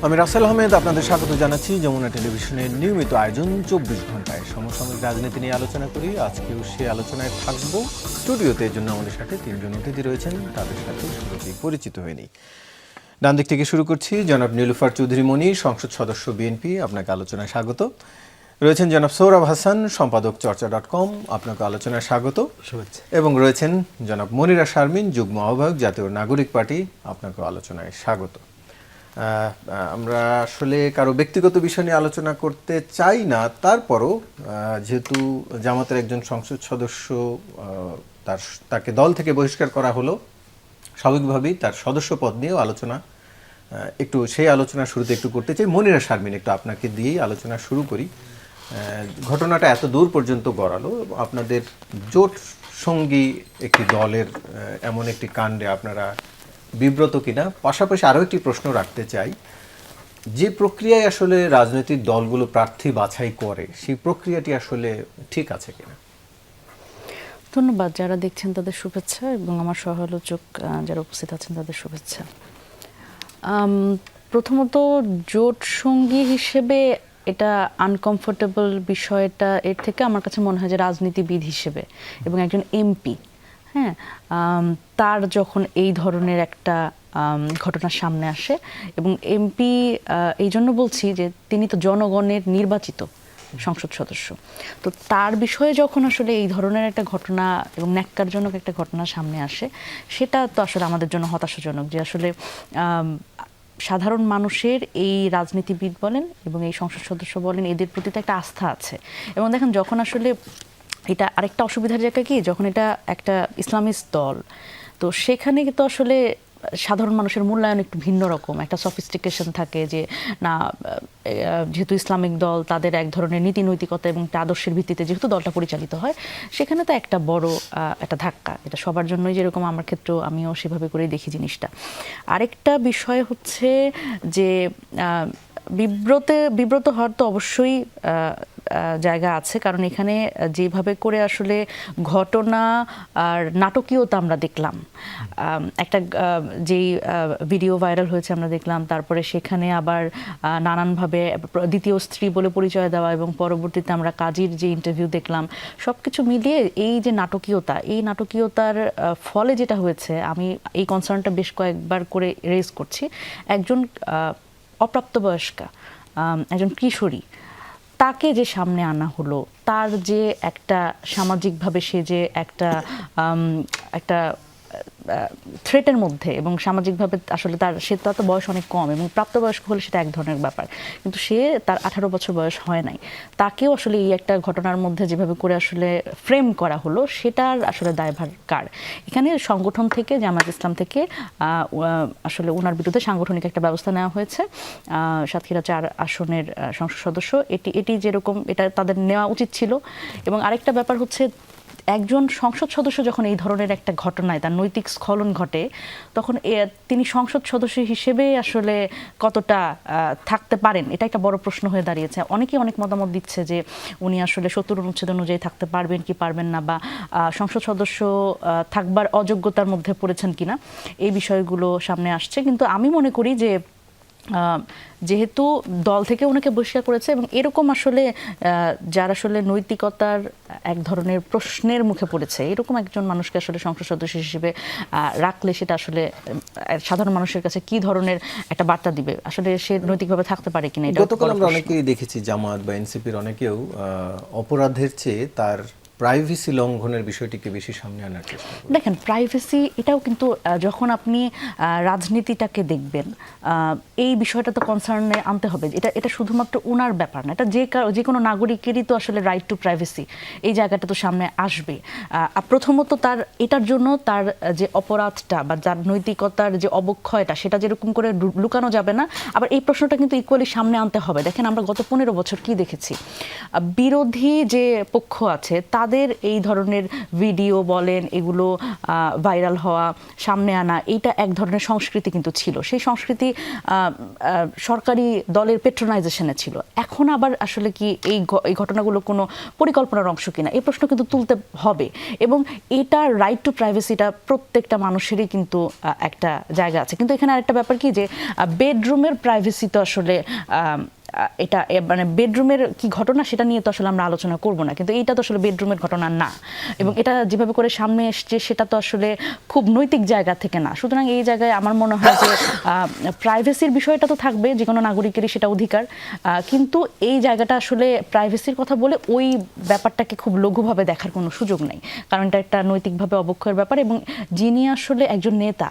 আমি রাসেল আহমেদ, আপনাদের স্বাগত জানাচ্ছি যমুনা টেলিভিশনের নিয়মিত আয়োজন 24 ঘন্টায় সমসাময়িক রাজনীতি নিয়ে আলোচনা করি। আজকেও সে আলোচনায় থাকব। স্টুডিওতে এর জন্য আমাদের সাথে তিনজন অতিথি রয়েছেন, তাদের সাথে শুরুতেই পরিচিত হয়ে নিই। ডান দিক থেকে শুরু করছি। জনাব নীলুফার চৌধুরী মনি, সংসদ সদস্য বিএনপি, আপনাকে আলোচনায় স্বাগত। রয়েছেন জনাব সৌরভ হাসান, সম্পাদক চর্চা.com, আপনাকে আলোচনায় স্বাগত। এবং রয়েছেন জনাব মনিরা শারমিন, যুগ্ম আহ্বায়ক, জাতীয় নাগরিক পার্টি, আপনাকে আলোচনায় স্বাগত। আমরা আসলে কারো ব্যক্তিগত বিষয় নিয়ে আলোচনা করতে চাই না, তারপরও যেহেতু জামাতের একজন সংসদ সদস্য তাকে দল থেকে বহিষ্কার করা হলো, স্বাভাবিকভাবেই তার সদস্য পদ নিয়েও আলোচনা সেই আলোচনা শুরুতে একটু করতে চাই। মনিরা শারমিন, একটু আপনাকে দিয়েই আলোচনা শুরু করি। ঘটনাটা এত দূর পর্যন্ত গড়ালো, আপনাদের জোট সঙ্গী একটি দলের এমন একটি কাণ্ডে আপনারা বিব্রত কিনা? পাশাপাশি আরও একটি প্রশ্ন রাখতে চাই, যে প্রক্রিয়ায় আসলে রাজনৈতিক দলগুলো প্রার্থী বাছাই করে, সেই প্রক্রিয়াটি আসলে ঠিক আছে কিনা? ধন্যবাদ। যারা দেখছেন তাদের শুভেচ্ছা, এবং আমার সহ-আলোচক যারা উপস্থিত আছেন তাদের শুভেচ্ছা। প্রথমত, জোট সঙ্গী হিসেবে এটা আনকমফোর্টেবল বিষয়টা, এর থেকে আমার কাছে মনে হয় যে রাজনীতিবিদ হিসেবে এবং একজন এমপি, হ্যাঁ, তার যখন এই ধরনের একটা ঘটনার সামনে আসে, এবং এমপি এই জন্য বলছি যে তিনি তো জনগণের নির্বাচিত সংসদ সদস্য, তো তার বিষয়ে যখন আসলে এই ধরনের একটা ঘটনা এবং ন্যাক্কারজনক একটা ঘটনা সামনে আসে, সেটা তো আসলে আমাদের জন্য হতাশাজনক যে আসলে সাধারণ মানুষের এই রাজনীতিবিদ বলেন এবং এই সংসদ সদস্য বলেন, এদের প্রতি তো একটা আস্থা আছে। এবং দেখেন, যখন আসলে এটা আরেকটা অসুবিধার জায়গা কি, যখন এটা একটা ইসলামিস্ট দল, তো সেখানে তো আসলে সাধারণ মানুষের মূল্যায়ন একটু ভিন্ন রকম, একটা সফিস্টিকেশন থাকে যে না, যেহেতু ইসলামিক দল, তাদের এক ধরনের নীতি নৈতিকতা এবং আদর্শের ভিত্তিতে যেহেতু দলটা পরিচালিত হয়, সেখানে তো একটা বড় একটা ধাক্কা। এটা সবার জন্যই, যেরকম আমার ক্ষেত্রেও আমিও সেভাবে করেই দেখি জিনিসটা। আরেকটা বিষয় হচ্ছে যে বিব্রত হওয়ার তো অবশ্যই জায়গা আছে, কারণ এখানে যেভাবে করে আসলে ঘটনা আর নাটকীয়তা আমরা দেখলাম, একটা যেই ভিডিও ভাইরাল হয়েছে আমরা দেখলাম, তারপরে সেখানে আবার নানানভাবে দ্বিতীয় স্ত্রী বলে পরিচয় দেওয়া, এবং পরবর্তীতে আমরা কাজীর যে ইন্টারভিউ দেখলাম, সব কিছু মিলিয়ে এই যে নাটকীয়তা, এই নাটকীয়তার ফলে যেটা হয়েছে, আমি এই কনসার্নটা বেশ কয়েকবার করে রেজ করছি। একজন অপ্রাপ্তবয়স্কা, একজন কিশোরী, তাকে যে সামনে আনা হলো, তার যে একটা সামাজিকভাবে সে যে একটা থ্রেটের মধ্যে, এবং সামাজিকভাবে আসলে সে তো বয়স অনেক কম, এবং প্রাপ্তবয়স্ক হলে সেটা এক ধরনের ব্যাপার, কিন্তু সে তার 18 বছর বয়স হয় নাই, তাকেও আসলে এই একটা ঘটনার মধ্যে যেভাবে করে আসলে ফ্রেম করা হলো, সেটার আসলে দায়ভার কার? এখানে সংগঠন থেকে, জামাত ইসলাম থেকে আসলে ওনার বিরুদ্ধে সাংগঠনিক একটা ব্যবস্থা নেওয়া হয়েছে। সাতক্ষীরা 4 আসনের সংসদ সদস্য, এটি যেরকম এটা তাদের নেওয়া উচিত ছিল। এবং আরেকটা ব্যাপার হচ্ছে, একজন সংসদ সদস্য যখন এই ধরনের একটা ঘটনায় তার নৈতিক স্খলন ঘটে, তখন তিনি সংসদ সদস্য হিসেবে আসলে কতটা থাকতে পারেন, এটা একটা বড় প্রশ্ন হয়ে দাঁড়িয়েছে। অনেকেই অনেক মতামত দিচ্ছে যে উনি আসলে 70 অনুচ্ছেদ অনুযায়ী থাকতে পারবেন কি পারবেন না, বা সংসদ সদস্য থাকবার অযোগ্যতার মধ্যে পড়েছেন কিনা, এই বিষয়গুলো সামনে আসছে। কিন্তু আমি মনে করি যে যেহেতু দল থেকে ওনাকে বহিষ্কার করেছে, এবং এরকম আসলে যার আসলে নৈতিকতার এক ধরনের প্রশ্নের মুখে পড়েছে, এরকম একজন মানুষকে আসলে সংসদ সদস্য হিসেবে রাখলে সেটা আসলে সাধারণ মানুষের কাছে কি ধরনের একটা বার্তা দিবে, আসলে সে নৈতিকভাবে থাকতে পারে কিনা। গতকাল আমরা অনেকেই দেখেছি, জামাত বা এনসিপির অনেকেও অপরাধের চেয়ে তার প্রাইভেসি লঙ্ঘনের বিষয়টিকে বেশি সামনে আনার চেষ্টা করেন। দেখেন, প্রাইভেসি এটাও কিন্তু যখন আপনি রাজনীতিটাকে দেখবেন, এই বিষয়টা তো কনসার্নে আনতে হবে। এটা শুধুমাত্র ওনার ব্যাপার না, এটা যে কোনো নাগরিকেরই তো আসলে রাইট টু প্রাইভেসি, এই জায়গাটা তো সামনে আসবে। প্রথমত এটার জন্য তার যে অপরাধটা বা যার নৈতিকতার যে অবক্ষয়টা, সেটা যেরকম করে লুকানো যাবে না। আবার এই প্রশ্নটা কিন্তু ইকুয়ালি সামনে আনতে হবে। দেখেন, আমরা গত 15 বছর কি দেখেছি, বিরোধী যে পক্ষ আছে তাদের এই ধরনের ভিডিও বলেন এগুলো ভাইরাল হওয়া, সামনে আনা, এইটা এক ধরনের সংস্কৃতি কিন্তু ছিল। সেই সংস্কৃতি সরকারি দলের পেট্রোনাইজেশনে ছিল। এখন আবার আসলে কি এই ঘটনাগুলো কোনো পরিকল্পনার অংশ কিনা, এই প্রশ্ন কিন্তু তুলতে হবে। এবং এটা রাইট টু প্রাইভেসিটা প্রত্যেকটা মানুষেরই কিন্তু একটা জায়গা আছে। কিন্তু এখানে আরেকটা ব্যাপার কি, যে বেডরুমের প্রাইভেসি তো আসলে এটা মানে বেডরুমের কি ঘটনা সেটা নিয়ে তো আসলে আমরা আলোচনা করব না, কিন্তু এইটা তো আসলে বেডরুমের ঘটনা না, এবং এটা যেভাবে করে সামনে এসছে সেটা তো আসলে খুব নৈতিক জায়গা থেকে না। সুতরাং এই জায়গায় আমার মনে হয় যে প্রাইভেসির বিষয়টা তো থাকবে, যে কোনো নাগরিকেরই সেটা অধিকার, কিন্তু এই জায়গাটা আসলে প্রাইভেসির কথা বলে ওই ব্যাপারটাকে খুব লঘুভাবে দেখার কোনো সুযোগ নেই, কারণ এটা একটা নৈতিকভাবে অবক্ষয়ের ব্যাপার। এবং যিনি আসলে একজন নেতা,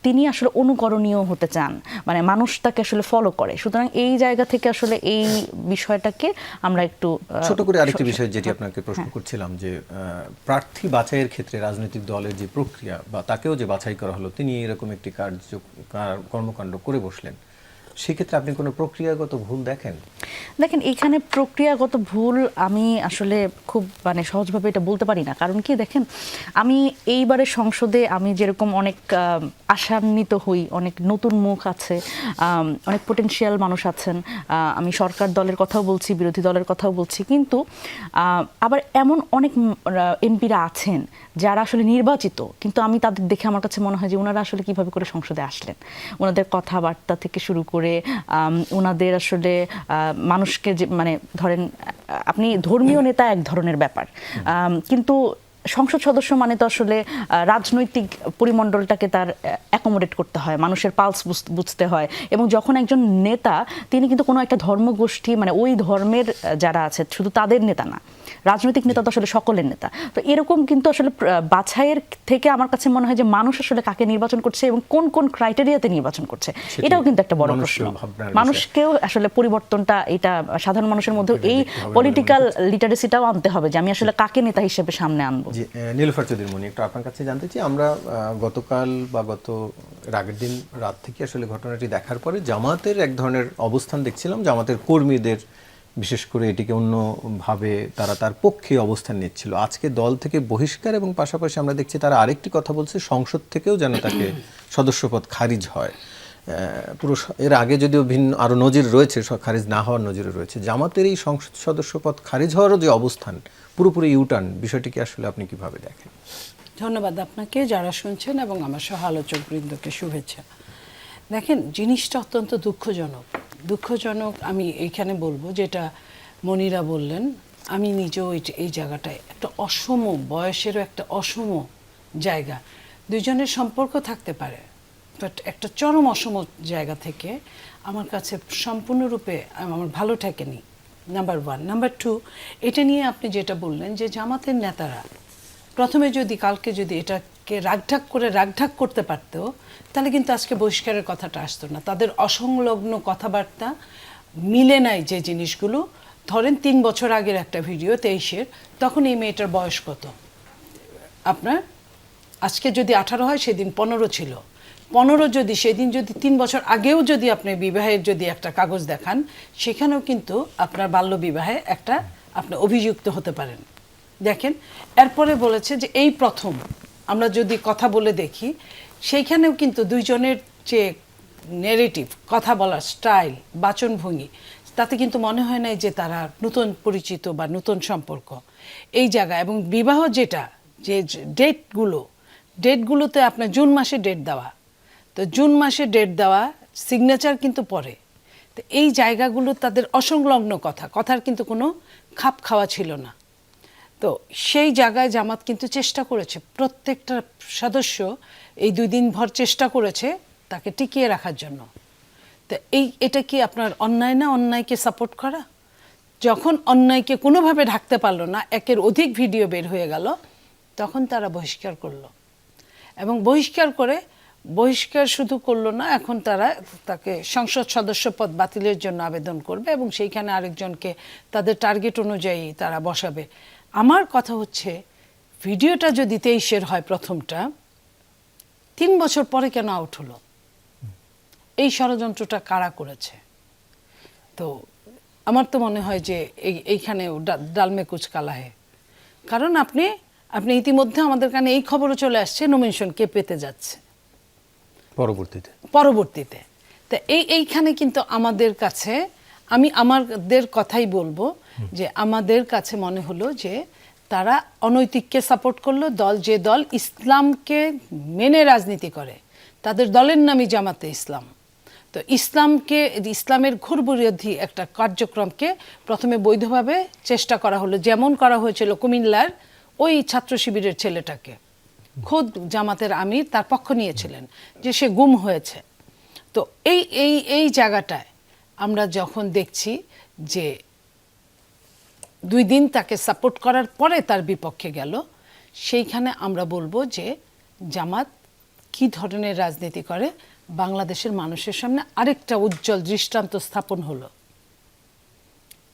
তিনি আসলে অনুকরণীয় হতে চান, মানে মানুষ তাকে আসলে ফলো করে। সুতরাং এই জায়গা থেকে আসলে এই বিষয়টাকে আমরা একটু ছোট করে আরেকটি বিষয় যেটি আপনাকে প্রশ্ন করছিলাম, যে প্রার্থী বাছাইয়ের ক্ষেত্রে রাজনৈতিক দলের যে প্রক্রিয়া বা তাকেও যে বাছাই করা হলো, তিনি এরকম একটি কর্মকাণ্ড করে বসলেন, সেক্ষেত্রে আপনি কোনো প্রক্রিয়াগত ভুল দেখেন? দেখেন, এখানে প্রক্রিয়াগত ভুল আমি আসলে খুব মানে সহজভাবে এটা বলতে পারি না। কারণ কি, দেখেন, আমি এইবারে সংসদে আমি যেরকম অনেক আশান্বিত হই, অনেক নতুন মুখ আছে, অনেক পোটেনশিয়াল মানুষ আছেন, আমি সরকার দলের কথাও বলছি, বিরোধী দলের কথাও বলছি, কিন্তু আবার এমন অনেক এমপিরা আছেন যারা আসলে নির্বাচিত, কিন্তু আমি তাদের দেখে আমার কাছে মনে হয় যে ওনারা আসলে কিভাবে করে সংসদে আসলেন, ওনাদের কথাবার্তা থেকে শুরু করে ওনাদের আসলে মানুষকে যে মানে ধরেন আপনি ধর্মীয় নেতা এক ধরনের ব্যাপার, কিন্তু সংসদ সদস্য মানে তো আসলে রাজনৈতিক পরিমণ্ডলটাকে তার অ্যাকোমোডেট করতে হয়, মানুষের পালস বুঝতে হয়। এবং যখন একজন নেতা, তিনি কিন্তু কোনো একটা ধর্মগোষ্ঠী মানে ওই ধর্মের যারা আছে শুধু তাদের নেতা না, রাজনৈতিক নেতা তো আসলে সকলের নেতা। তো এরকম কিন্তু আসলে বাছাইয়ের থেকে আমার কাছে মনে হয় যে মানুষ আসলে কাকে নির্বাচন করছে এবং কোন কোন ক্রাইটেরিয়াতে নির্বাচন করছে, এটাও কিন্তু একটা বড় প্রশ্ন। মানুষকেও আসলে পরিবর্তনটা, এটা সাধারণ মানুষের মধ্যে এই পলিটিক্যাল লিটারেসিটাও আনতে হবে, যে আমি আসলে কাকে নেতা হিসেবে সামনে আনবো। নীলুফার চৌধুরী মনি, একটু আপনার কাছে জানতে চাই, আমরা গতকাল বা আগের দিন রাত থেকে আসলে ঘটনাটি দেখার পরে জামাতের এক ধরনের অবস্থান দেখছিলাম, জামাতের কর্মীদের বিশেষ করে এটিকে অন্যভাবে তারা তার পক্ষে অবস্থান নিচ্ছিল। আজকে দল থেকে বহিষ্কার এবং পাশাপাশি আমরা দেখছি তারা আরেকটি কথা বলছে, সংসদ থেকেও যেন তাকে সদস্যপদ খারিজ হয়। পুরো এর আগে যদিও ভিন্ন আরও নজির রয়েছে, খারিজ না হওয়ার নজিরও রয়েছে, জামাতের এই সংসদ সদস্যপদ খারিজ হওয়ারও যে অবস্থান পুরোপুরি ইউটার্ন, বিষয়টিকে আসলে আপনি কিভাবে দেখেন? ধন্যবাদ আপনাকে, যারা শুনছেন, এবং আমার সহ আলোচক বৃন্দকে শুভেচ্ছা। দেখেন, জিনিসটা অত্যন্ত দুঃখজনক। আমি এইখানে বলবো, যেটা মনিরা বললেন, আমি নিজেও এই জায়গাটায় একটা অসম বয়সেরও একটা অসম জায়গা, দুইজনের সম্পর্ক থাকতে পারে, বাট একটা চরম অসম জায়গা থেকে আমার কাছে সম্পূর্ণরূপে আমার ভালো ঠেকেনি, নাম্বার ওয়ান। নাম্বার টু, এটা নিয়ে আপনি যেটা বললেন যে জামাতের নেতারা প্রথমে যদি কালকে যদি এটাকে রাগঢাক করতে পারতো, তাহলে কিন্তু আজকে বহিষ্কারের কথাটা আসতো না। তাদের অসংলগ্ন কথাবার্তা মিলে নাই যে জিনিসগুলো। ধরেন 3 বছর আগের একটা ভিডিও 23-এর, তখন এই মেয়েটার বয়স কত আপনার? আজকে যদি 18 হয়, সেদিন 15 ছিল। 15 যদি সেদিন যদি 3 বছর আগেও যদি আপনি বিবাহের যদি একটা কাগজ দেখান, সেখানেও কিন্তু আপনার বাল্য বিবাহে একটা আপনি অভিযুক্ত হতে পারেন। দেখেন, এরপরে বলেছে যে এই প্রথম আমরা যদি কথা বলে দেখি, সেইখানেও কিন্তু দুইজনের যে নেরেটিভ, কথা বলার স্টাইল, বাচনভঙ্গি, তাতে কিন্তু মনে হয় না যে তারা নতুন পরিচিত বা নতুন সম্পর্ক এই জায়গা। এবং বিবাহ যেটা যে ডেটগুলোতে আপনার জুন মাসে ডেট দেওয়া, তো জুন মাসে ডেট দেওয়া, সিগনেচার কিন্তু পরে। তো এই জায়গাগুলো তাদের অসংলগ্ন কথার কিন্তু কোনো খাপ খাওয়া ছিল না। তো সেই জায়গায় জামাত কিন্তু চেষ্টা করেছে, প্রত্যেকটা সদস্য এই 2 দিন ভর চেষ্টা করেছে তাকে টিকিয়ে রাখার জন্য। তো এটা কি আপনার অন্যায় না, অন্যায়কে সাপোর্ট করা? যখন অন্যায়কে কোনোভাবে ঢাকতে পারলো না, একের অধিক ভিডিও বের হয়ে গেল, তখন তারা বহিষ্কার করলো। এবং বহিষ্কার শুধু করলো না, এখন তাকে সংসদ সদস্য পদ বাতিলের জন্য আবেদন করবে এবং সেইখানে আরেকজনকে তাদের টার্গেট অনুযায়ী তারা বসাবে। আমার কথা হচ্ছে, ভিডিওটা যদি 23-এর হয়, প্রথমটা 3 বছর পরে কেন আউট হলো? এই ষড়যন্ত্রটা কারা করেছে? তো আমার তো মনে হয় যে এইখানে ডালমে কুচ কালা হে। কারণ আপনি ইতিমধ্যে আমাদের কানে এই খবরও চলে আসছে নমিনেশন কে পেতে যাচ্ছে পরবর্তীতে। তো এইখানে কিন্তু আমাদের কাছে, আমি আমাদের কথাই বলবো যে আমাদের কাছে মনে হলো যে তারা অনৈতিককে সাপোর্ট করলো। যে দল ইসলামকে মেনে রাজনীতি করে, তাদের দলের নামই জামাতে ইসলাম। তো ইসলামের ঘোর বিরোধী একটা কার্যক্রমকে প্রথমে বৈধভাবে চেষ্টা করা হলো, যেমন করা হয়েছিল কুমিল্লার ওই ছাত্র শিবিরের ছেলেটাকে। খোদ জামাতের আমির তার পক্ষ নিয়েছিলেন যে সে গুম হয়েছে। তো এই জায়গাটায় আমরা যখন দেখছি যে 2 দিন তাকে সাপোর্ট করার পরে তার বিপক্ষে গেল, সেইখানে আমরা বলবো যে জামাত কি ধরনের রাজনীতি করে বাংলাদেশের মানুষের সামনে আরেকটা উজ্জ্বল দৃষ্টান্ত স্থাপন হলো।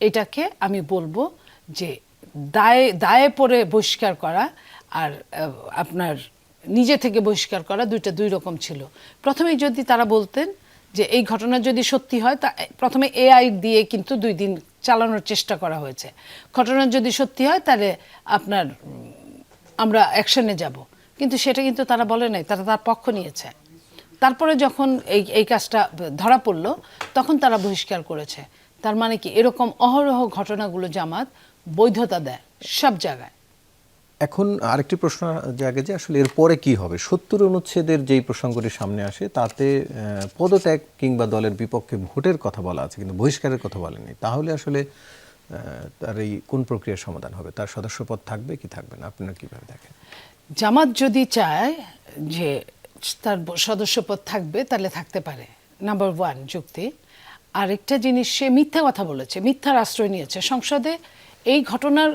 এটাকে আমি বলবো যে দায়ে পড়ে বহিষ্কার করা আর আপনার নিজে থেকে বহিষ্কার করা দুই রকম ছিল। প্রথমেই যদি তারা বলতেন যে এই ঘটনা যদি সত্যি হয়, তা প্রথমে এআই দিয়ে কিন্তু 2 দিন চালানোর চেষ্টা করা হয়েছে। ঘটনা যদি সত্যি হয় তাহলে আমরা অ্যাকশনে যাব, কিন্তু সেটা কিন্তু তারা বলে নাই, তারা তার পক্ষ নিয়েছে। তারপরে যখন এই কাজটা ধরা পড়লো তখন তারা বহিষ্কার করেছে। তার মানে কি, এরকম অহরহ ঘটনাগুলো জামাত বৈধতা দেয় সব জায়গায়। এখন আরেকটি প্রশ্ন জাগে যে আসলে এরপরে কি হবে। 70 অনুচ্ছেদের যেই প্রসঙ্গটি সামনে আসে তাতে পদত্যাগ কিংবা দলের বিপক্ষে ভোটের কথা বলা আছে, কিন্তু বহিষ্কারের কথা বলেনি। তাহলে আসলে তার এই কোন প্রক্রিয়ার সমাধান হবে? তার সদস্যপদ থাকবে কি থাকবে না, আপনারা কিভাবে দেখেন? জামাত যদি চায় যে তার সদস্যপদ থাকবে তাহলে থাকতে পারে, নাম্বার 1 যুক্তি। আরেকটা জিনিস, সে মিথ্যা কথা বলেছে, মিথ্যার আশ্রয় নিয়েছে সংসদে। এই ঘটনার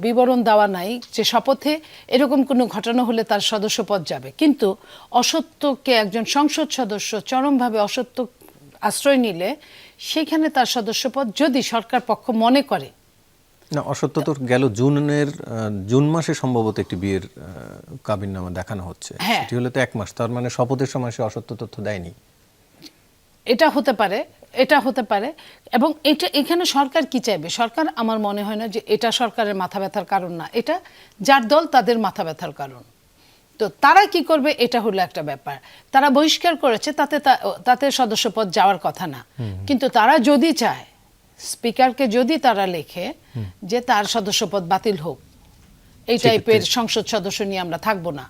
বিবরণ দেওয়া নাই যে শপথে এরকম কোনো ঘটনা হলে তার সদস্যপদ যাবে, কিন্তু অসত্যকে একজন সংসদ সদস্য চরমভাবে অসত্য আশ্রয় নিলে সেখানে তার সদস্যপদ যদি সরকার পক্ষ মনে করে। না, অসত্য তো গেল জুন মাসে সম্ভবত একটি বিয়ের কাবিননামা দেখানো হচ্ছে, সেটি হলে তো 1 মাস। তার মানে শপথের সময় সে অসত্য তথ্য দেয়নি। এটা হতে পারে। এবং এখানে সরকার কি চাইবে? সরকার, আমার মনে হয় না যে এটা সরকারের মাথা ব্যথার কারণ না, এটা যার দল তাদের মাথা ব্যথার কারণ। তো তারা কি করবে এটা হলো একটা ব্যাপার। তারা বহিষ্কার করেছে, তাতে সদস্যপদ যাওয়ার কথা না, কিন্তু তারা যদি চায়, স্পিকারকে যদি তারা লেখে যে তার সদস্যপদ বাতিল হোক, এই টাইপের সংসদ সদস্য নিয়ে আমরা থাকবো না,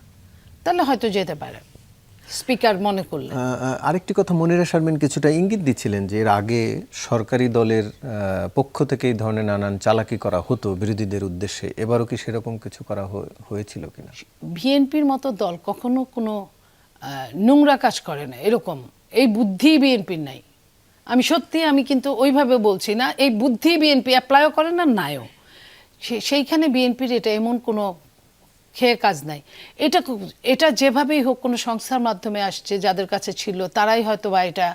তাহলে হয়তো যেতে পারে স্পিকার মনে করলে। আরেকটি কথা, মনিরা শারমিন কিছুটা ইঙ্গিত দিচ্ছিলেন যে এর আগে সরকারি দলের পক্ষ থেকে এই ধরনের নানান চালাকি করা হতো বিরোধীদের উদ্দেশ্যে। এবারও কি সেরকম কিছু করা হয়েছিল কিনা? বিএনপির মতো দল কখনো কোনো নোংরা কাজ করে না, এরকম এই বুদ্ধি বিএনপির নাই। আমি কিন্তু ওইভাবে বলছি না, এই বুদ্ধি বিএনপি অ্যাপ্লাইও করে না, নাইও। সেইখানে বিএনপির এটা এমন কোনো খেয়ে কাজ নাই। এটা যেভাবেই হোক কোনো সংস্থার মাধ্যমে আসছে, যাদের কাছে ছিল তারাই হয়তো বা এটা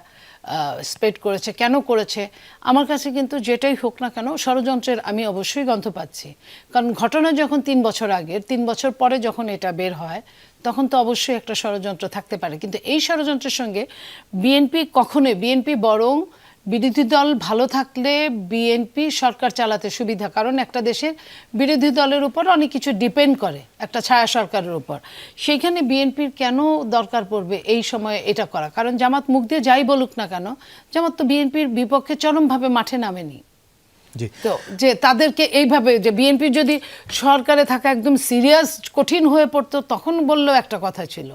স্প্রেড করেছে। কেন করেছে? আমার কাছে কিন্তু যেটাই হোক না কেন ষড়যন্ত্রের আমি অবশ্যই গন্ধ পাচ্ছি। কারণ ঘটনা যখন 3 বছর আগের, 3 বছর পরে যখন এটা বের হয়, তখন তো অবশ্যই একটা ষড়যন্ত্র থাকতে পারে। কিন্তু এই ষড়যন্ত্রের সঙ্গে বিএনপি বরং বিরোধী দল ভালো থাকলে বিএনপি সরকার চালাতে সুবিধা। কারণ একটা দেশের বিরোধী দলের উপর অনেক কিছু ডিপেন্ড করে, একটা ছায়া সরকারের উপর। সেইখানে বিএনপির কেন দরকার পড়বে এই সময়ে এটা করা? কারণ জামাত মুখ দিয়ে যাই বলুক না কেন, জামাত তো বিএনপির বিপক্ষে চরমভাবে মাঠে নামেনি। তো যে তাদেরকে এইভাবে, যে বিএনপি যদি সরকারে থাকা একদম সিরিয়াস কঠিন হয়ে পড়তো তখন বললেও একটা কথা ছিল,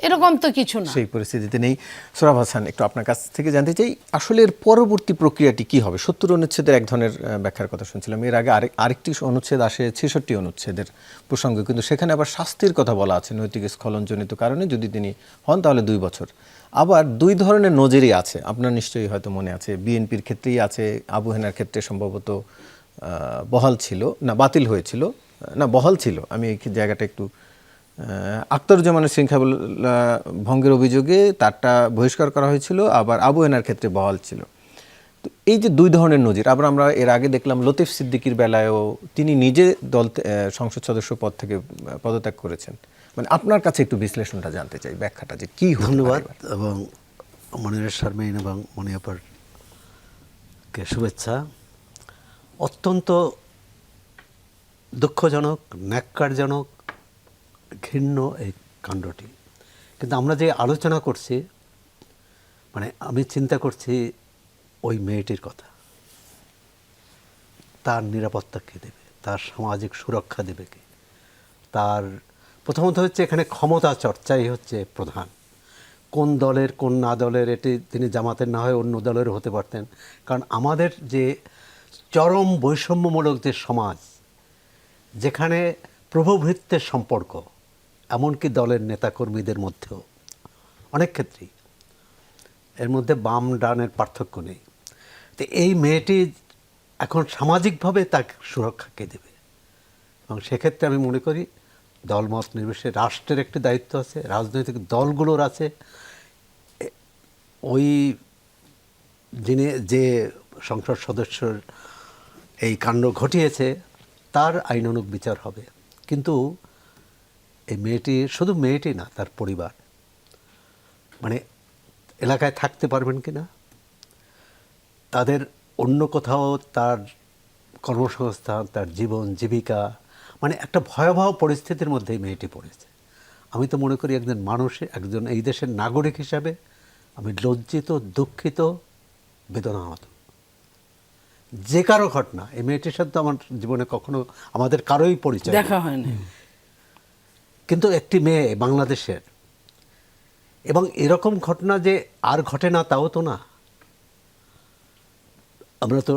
এরকম তো কিছু না, সেই পরিস্থিতিতে নেই। সোহরাব হাসান, একটু আপনার কাছ থেকে জানতে চাই আসলে এর পরবর্তী প্রক্রিয়াটি কি হবে। 70 অনুচ্ছেদের এক ধরনের ব্যাখ্যার কথা শুনছিলাম, এর আগে আরেকটি অনুচ্ছেদ আসে 66 অনুচ্ছেদের প্রসঙ্গে, কিন্তু সেখানে আবার শাস্তির কথা বলা আছে, নৈতিক স্খলনজনিত কারণে যদি তিনি হন তাহলে 2 বছর। আবার 2 ধরনের নজিরই আছে, আপনার নিশ্চয়ই হয়তো মনে আছে, বিএনপির ক্ষেত্রেই আছে, আবু হেনার ক্ষেত্রে সম্ভবত বহাল ছিল না, বাতিল হয়েছিল না, বহাল ছিল। আমি এই জায়গাটা একটু, আখতারুজ্জামানের শৃঙ্খলা ভঙ্গের অভিযোগে তারটা বহিষ্কার করা হয়েছিল, আবার আবু হেনার ক্ষেত্রে বহাল ছিল। তো এই যে 2 ধরনের নজির, আবার আমরা এর আগে দেখলাম লতিফ সিদ্দিকীর বেলায়ও তিনি নিজে সংসদ সদস্য পদ থেকে পদত্যাগ করেছেন। মানে আপনার কাছে একটু বিশ্লেষণটা জানতে চাই, ব্যাখ্যাটা যে কি। ধন্যবাদ, এবং মনিরা শারমিন এবং মনিয়াপারকে শুভেচ্ছা। অত্যন্ত দুঃখজনক, ন্যাক্কারজনক, ঘৃণ্য এই কাণ্ডটি। কিন্তু আমরা যে আলোচনা করছি, মানে আমি চিন্তা করছি ওই মেয়েটির কথা। তার নিরাপত্তা কে দেবে, তার সামাজিক সুরক্ষা দেবে কে? তার প্রথমত হচ্ছে এখানে ক্ষমতা চর্চাই হচ্ছে প্রধান। কোন দলের কোন না দলের, এটি তিনি জামাতের না হয় অন্য দলের হতে পারতেন। কারণ আমাদের যে চরম বৈষম্যমূলক যে সমাজ, যেখানে প্রভুভৃত্যের সম্পর্ক, এমনকি দলের নেতাকর্মীদের মধ্যেও অনেক ক্ষেত্রেই এর মধ্যে বাম ডানের পার্থক্য নেই। তো এই মেয়েটি এখন সামাজিকভাবে তাকে সুরক্ষা কে দেবে? এবং সেক্ষেত্রে আমি মনে করি দলমত নির্বিশেষে রাষ্ট্রের একটি দায়িত্ব আছে, রাজনৈতিক দলগুলোর আছে। ওই যিনি যে সংসদ সদস্যর এই কাণ্ড ঘটিয়েছে তার আইনানুগ বিচার হবে। কিন্তু এই মেয়েটি, শুধু মেয়েটি না, তার পরিবার, মানে এলাকায় থাকতে পারবেন কি না, তাদের অন্য কোথাও তার কর্মসংস্থান, তার জীবন জীবিকা, মানে একটা ভয়াবহ পরিস্থিতির মধ্যে এই মেয়েটি পড়েছে। আমি তো মনে করি একজন মানুষ, একজন এই দেশের নাগরিক হিসাবে আমি লজ্জিত, দুঃখিত, বেদনাহত। যে কারো ঘটনা, এই মেয়েটির সাথে আমার জীবনে কখনো আমাদের কারোই পরিচয় দেখা হয় না। কিন্তু একটি মেয়ে বাংলাদেশের, এবং এরকম ঘটনা যে আর ঘটে না তাও তো না। আমরা তো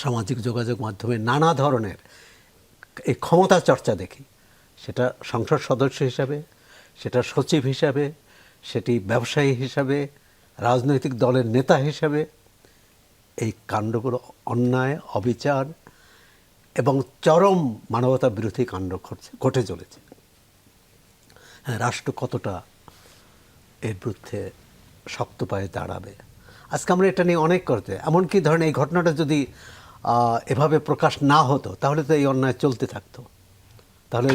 সামাজিক যোগাযোগ মাধ্যমে নানা ধরনের এই ক্ষমতা চর্চা দেখি, সেটা সংসদ সদস্য হিসাবে, সেটা সচিব হিসাবে, সেটি ব্যবসায়ী হিসাবে, রাজনৈতিক দলের নেতা হিসাবে। এই কাণ্ডগুলো অন্যায়, অবিচার এবং চরম মানবতা বিরোধী কাণ্ড ঘটে চলেছে। হ্যাঁ, রাষ্ট্র কতটা এর বিরুদ্ধে শক্ত পায়ে দাঁড়াবে? আজকে আমরা এটা নিয়ে অনেক করতে, এমনকি ধরেন এই ঘটনাটা যদি এভাবে প্রকাশ না হতো তাহলে তো এই অন্যায় চলতে থাকতো। তাহলে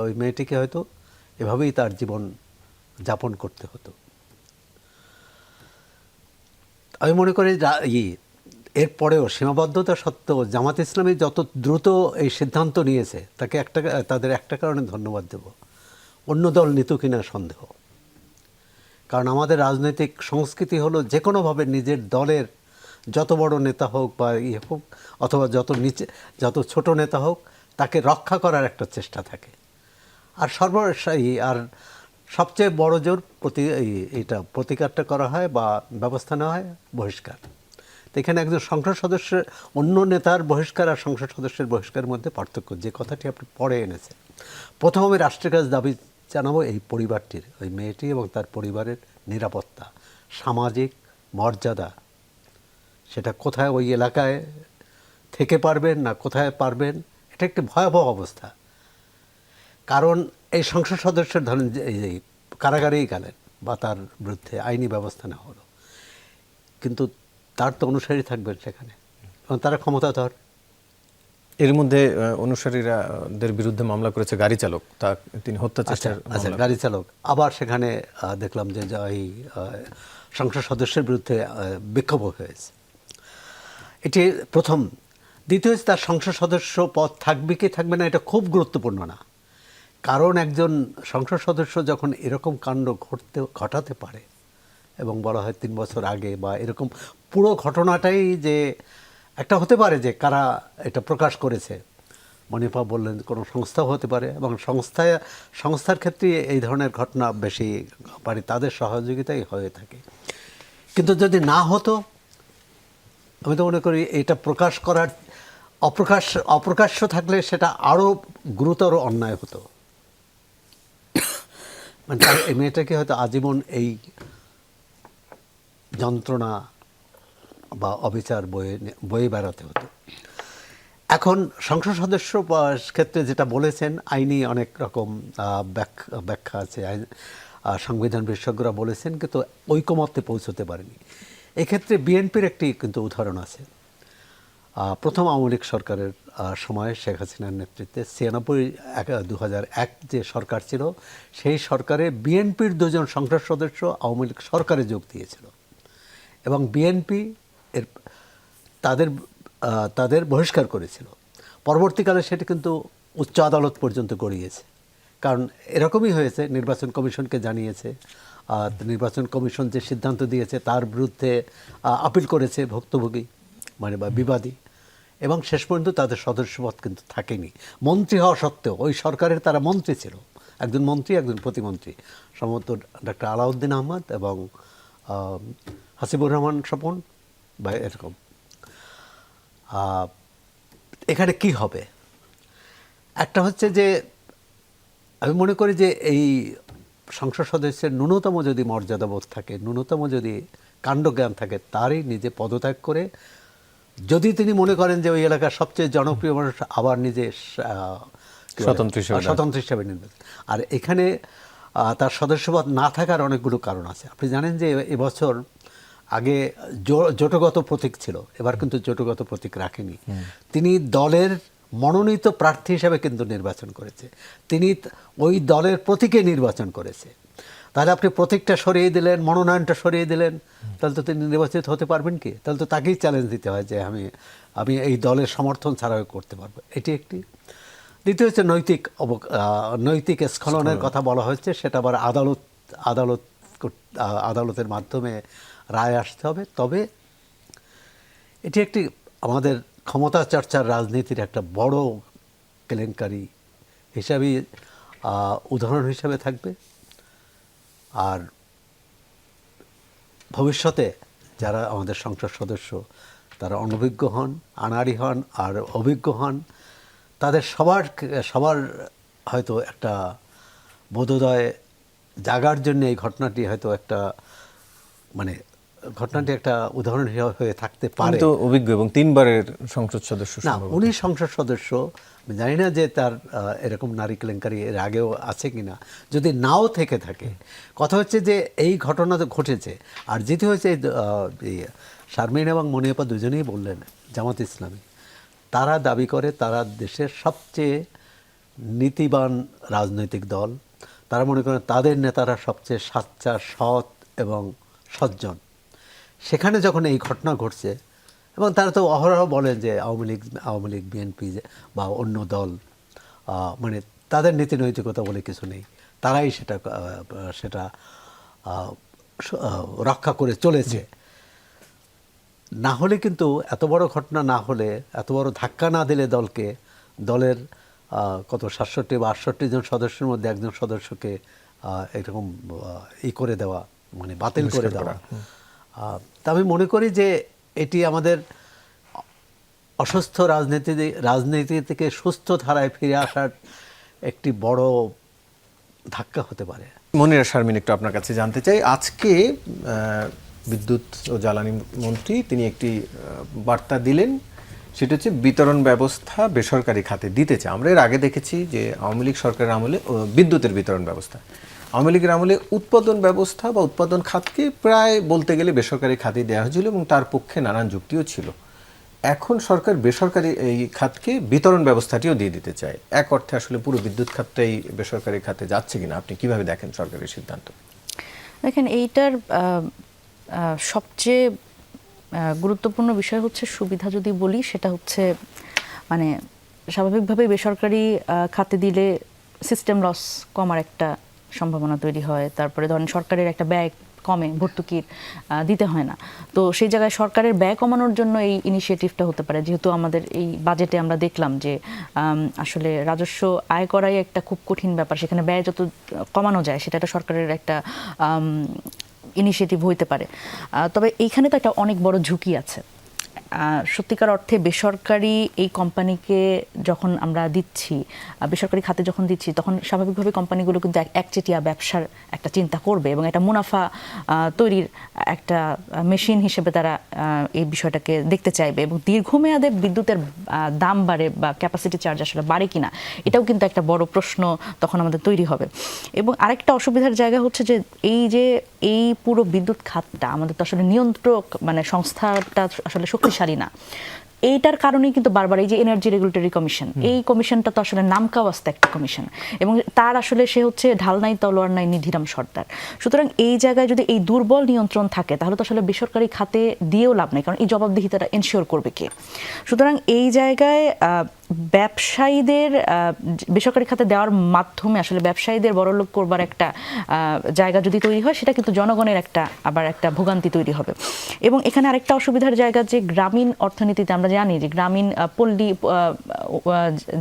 ওই মেয়েটিকে হয়তো এভাবেই তার জীবন যাপন করতে হতো। আমি মনে করি এরপরেও সীমাবদ্ধতা সত্ত্বেও জামাত ইসলামী যত দ্রুত এই সিদ্ধান্ত নিয়েছে তাকে তাদের একটা কারণে ধন্যবাদ দেব। অন্য দল নিত কিনা সন্দেহ। কারণ আমাদের রাজনৈতিক সংস্কৃতি হলো যে কোনোভাবে নিজের দলের যত বড় নেতা হোক বা হোক, অথবা যত ছোট নেতা হোক, তাকে রক্ষা করার একটা চেষ্টা থাকে। আর আর সবচেয়ে বড় জোর এইটা প্রতিকারটা করা হয় বা ব্যবস্থা নেওয়া হয় বহিষ্কার। তো এখানে একজন সংসদ সদস্যের, অন্য নেতার বহিষ্কার আর সংসদ সদস্যের বহিষ্কারের মধ্যে পার্থক্য, যে কথাটি আপনি পরে এনেছেন। প্রথম আমি রাষ্ট্রের কাছে দাবি জানাবো এই পরিবারটির, ওই মেয়েটি এবং তার পরিবারের নিরাপত্তা, সামাজিক মর্যাদা, সেটা কোথায় ওই এলাকায় থেকে পারবেন না কোথায় পারবেন, এটা একটি ভয়াবহ অবস্থা। কারণ এই সংসদ সদস্যের ধরেন এই কারাগারেই গেলেন বা তার বিরুদ্ধে আইনি ব্যবস্থা নেওয়া হলো, কিন্তু তার তো অনুসারী থাকবেন সেখানে, এবং তারা ক্ষমতাধর। এর মধ্যে অনুসারীদের বিরুদ্ধে মামলা করেছে গাড়ি চালক, তিনি হত্যা চেষ্টার মামলা। গাড়ি চালক আবার সেখানে দেখলাম যে এই সংসদ সদস্যের বিরুদ্ধে বিক্ষোভ হয়েছে। এটি প্রথম। দ্বিতীয় হচ্ছে তার সংসদ সদস্য পদ থাকবে কি থাকবে না, এটা খুব গুরুত্বপূর্ণ না। কারণ একজন সংসদ সদস্য যখন এরকম কাণ্ড ঘটাতে পারে, এবং বলা হয় 3 বছর আগে, বা এরকম পুরো ঘটনাটাই যে একটা হতে পারে যে কারা এটা প্রকাশ করেছে, মনিফা বললেন কোনো সংস্থা হতে পারে, এবং সংস্থার ক্ষেত্রে এই ধরনের ঘটনা বেশি পারে তাদের সহযোগিতাই হয়ে থাকে। কিন্তু যদি না হতো, আমি তো মনে করি এটা প্রকাশ করার অপ্রকাশ্য থাকলে সেটা আরও গুরুতর অন্যায় হতো। মানে এই মেয়েটাকে হয়তো আজীবন এই যন্ত্রণা বা অবিচার বয়ে বেড়াতে হতো। এখন সংসদ সদস্য ক্ষেত্রে যেটা বলেছেন, আইনি অনেক রকম ব্যাখ্যা আছে, সংবিধান বিশেষজ্ঞরা বলেছেন, কিন্তু ঐকমত্যে পৌঁছতে পারেনি। এক্ষেত্রে বিএনপির একটি কিন্তু উদাহরণ আছে। প্রথম আওয়ামী লীগ সরকারের সময় শেখ হাসিনার নেতৃত্বে 2001 যে সরকার ছিল, সেই সরকারে বিএনপির 2 জন সংসদ সদস্য আওয়ামী লীগ সরকারে যোগ দিয়েছিল, এবং বিএনপি তাদের বহিষ্কার করেছিল। পরবর্তীকালে সেটা কিন্তু উচ্চ আদালত পর্যন্ত গড়িয়েছে। কারণ এরকমই হয়েছে, নির্বাচন কমিশনকে জানিয়েছে, নির্বাচন কমিশন যে সিদ্ধান্ত দিয়েছে তার বিরুদ্ধে আপিল করেছে ভুক্তভোগী মানে বা বিবাদী, এবং শেষ পর্যন্ত তাদের সদস্যপদ কিন্তু থাকেনি। মন্ত্রী হওয়া সত্ত্বেও ওই সরকারের তারা মন্ত্রী ছিল, একজন মন্ত্রী একজন প্রতিমন্ত্রী, সম্ভবত ডক্টর আলাউদ্দিন আহমদ এবং হাসিবুর রহমান স্বপন বা এরকম। এখানে কি হবে, একটা হচ্ছে যে আমি মনে করি যে এই সংসদ সদস্যের ন্যূনতম যদি মর্যাদাবোধ থাকে, ন্যূনতম যদি কাণ্ডজ্ঞান থাকে, তারই নিজে পদত্যাগ করে যদি তিনি মনে করেন যে ওই এলাকার সবচেয়ে জনপ্রিয় মানুষ আবার নিজে স্বতন্ত্র হিসাবে নির্বাচন। আর এখানে তার সদস্যপদ না থাকার অনেকগুলো কারণ আছে। আপনি জানেন যে এবছর আগে জোটগত প্রতীক ছিল, এবার কিন্তু জোটগত প্রতীক রাখেনি। তিনি দলের মনোনীত প্রার্থী হিসাবে কিন্তু নির্বাচন করেছে, তিনি ওই দলের প্রতীকে নির্বাচন করেছে। তাহলে আপনি প্রতীকটা সরিয়ে দিলেন, মনোনয়নটা সরিয়ে দিলেন, তাহলে তো তিনি নির্বাচিত হতে পারবেন কি? তাহলে তো তাকেই চ্যালেঞ্জ দিতে হয় যে আমি এই দলের সমর্থন ছাড়াও করতে পারবো। এটি একটি। দ্বিতীয় হচ্ছে নৈতিক স্খলনের কথা বলা হচ্ছে, সেটা আবার আদালতের মাধ্যমে রায় আসতে হবে। তবে এটি একটি আমাদের ক্ষমতা চর্চার রাজনীতির একটা বড় কেলেঙ্কারি হিসাবেই উদাহরণ হিসাবে থাকবে। আর ভবিষ্যতে যারা আমাদের সংসদ সদস্য তারা অনভিজ্ঞ হন, আনাড়ি হন আর অভিজ্ঞ হন, তাদের সবার হয়তো একটা বোধোদয় জাগার জন্য এই ঘটনাটি হয়তো একটা মানে ঘটনাটি একটা উদাহরণ হয়ে থাকতে পারে। তো অভিজ্ঞ এবং 3 বারের সংসদ সদস্য। না, উনি সংসদ সদস্য, আমি জানি না যে তার এরকম নারী কেলেঙ্কারি এর আগেও আছে কিনা। যদি নাও থেকে থাকে, কথা হচ্ছে যে এই ঘটনা তো ঘটেছে। আর যেটি হয়েছে শারমিন এবং মনিয়াপা দুজনেই বললেন জামাত ইসলামী, তারা দাবি করে তারা দেশের সবচেয়ে নীতিবান রাজনৈতিক দল। তারা মনে করেন তাদের নেতারা সবচেয়ে সাচ্চা, সৎ এবং সজ্জন। সেখানে যখন এই ঘটনা ঘটছে, এবং তারা তো অহরহ বলেন যে আওয়ামী লীগ বিএনপি বা অন্য দল মানে তাদের নীতি নৈতিকতা বলে কিছু নেই, তারাই সেটা রক্ষা করে চলেছে। না হলে কিন্তু এত বড় ঘটনা না হলে, এত বড় ধাক্কা না দিলে দলের কত 67 বা 68 জন সদস্যের মধ্যে একজন সদস্যকে এরকম করে দেওয়া, মানে বাতিল করে দেওয়া। তা আমি মনে করি যে এটি আমাদের অসুস্থ রাজনীতি থেকে সুস্থ ধারায় ফিরে আসার একটি বড় ধাক্কা হতে পারে। মনিরা শারমিন, একটু আপনার কাছে জানতে চাই, আজকে বিদ্যুৎ ও জ্বালানি মন্ত্রী তিনি একটি বার্তা দিলেন, সেটা হচ্ছে বিতরণ ব্যবস্থা বেসরকারি খাতে দিতে চায়। আমরা এর আগে দেখেছি যে আওয়ামী লীগ সরকারের আমলে বিদ্যুতের বিতরণ ব্যবস্থা, আওয়ামী লীগের আমলে উৎপাদন ব্যবস্থা বা উৎপাদন খাতকে প্রায় বলতে গেলে বেসরকারি খাতে দেওয়া হয়েছিল এবং তার পক্ষে নানান যুক্তিও ছিল। এখন সরকার বেসরকারি এই খাতকে বিতরণ ব্যবস্থাটিও দিয়ে দিতে চায়। এক অর্থে আসলে পুরো বিদ্যুৎ খাতটাই বেসরকারি খাতে যাচ্ছে কিনা, আপনি কিভাবে দেখেন সরকারের সিদ্ধান্ত? দেখেন, এইটার সবচেয়ে গুরুত্বপূর্ণ বিষয় হচ্ছে সুবিধা যদি বলি, সেটা হচ্ছে মানে স্বাভাবিকভাবেই বেসরকারি খাতে দিলে সিস্টেম লস কমার একটা সম্ভাবনা তৈরি হয়। তারপরে ধরেন সরকারের একটা ব্যয় কমে, ভর্তুকির দিতে হয় না। তো সেই জায়গায় সরকারের ব্যয় কমানোর জন্য এই ইনিশিয়েটিভটা হতে পারে। যেহেতু আমাদের এই বাজেটে আমরা দেখলাম যে আসলে রাজস্ব আয় করাই একটা খুব কঠিন ব্যাপার, সেখানে ব্যয় যত কমানো যায় সেটা একটা সরকারের একটা ইনিশিয়েটিভ হইতে পারে। তবে এইখানে তো একটা অনেক বড় ঝুঁকি আছে। সত্যিকার অর্থে বেসরকারি এই কোম্পানিকে যখন আমরা দিচ্ছি, বেসরকারি খাতে যখন দিচ্ছি, তখন স্বাভাবিকভাবে কোম্পানিগুলো কিন্তু একচেটিয়া ব্যবসার একটা চিন্তা করবে এবং একটা মুনাফা তৈরির একটা মেশিন হিসেবে তারা এই বিষয়টাকে দেখতে চাইবে এবং দীর্ঘমেয়াদে বিদ্যুতের দাম বাড়ে বা ক্যাপাসিটি চার্জ আসলে বাড়ে কিনা, এটাও কিন্তু একটা বড় প্রশ্ন তখন আমাদের তৈরি হবে। এবং আরেকটা অসুবিধার জায়গা হচ্ছে যে এই পুরো বিদ্যুৎ খাতটা আমাদের তো আসলে নিয়ন্ত্রক মানে সংস্থাটা আসলে শক্তিশালী না। এইটার কারণেই কিন্তু বারবার এই যে এনার্জি রেগুলেটরি কমিশন, এই কমিশনটা তো আসলে নামকাওয়াস্তে একটা কমিশন এবং তার আসলে সে হচ্ছে ঢাল নাই তলোয়ার নাই নিধিরাম সর্দার। সুতরাং এই জায়গায় যদি এই দুর্বল নিয়ন্ত্রণ থাকে তাহলে তো আসলে বেসরকারি খাতে দিয়েও লাভ নেই, কারণ এই জবাবদিহিতাটা এনশিওর করবে কে? সুতরাং এই জায়গায় ব্যবসায়ীদের বেসরকারি খাতে দেওয়ার মাধ্যমে আসলে ব্যবসায়ীদের বড়লোক করবার একটা জায়গা যদি তৈরি হয়, সেটা কিন্তু জনগণের আবার একটা ভোগান্তি তৈরি হবে। এবং এখানে আরেকটা অসুবিধার জায়গা যে গ্রামীণ অর্থনীতিতে আমরা জানি যে গ্রামীণ পল্লী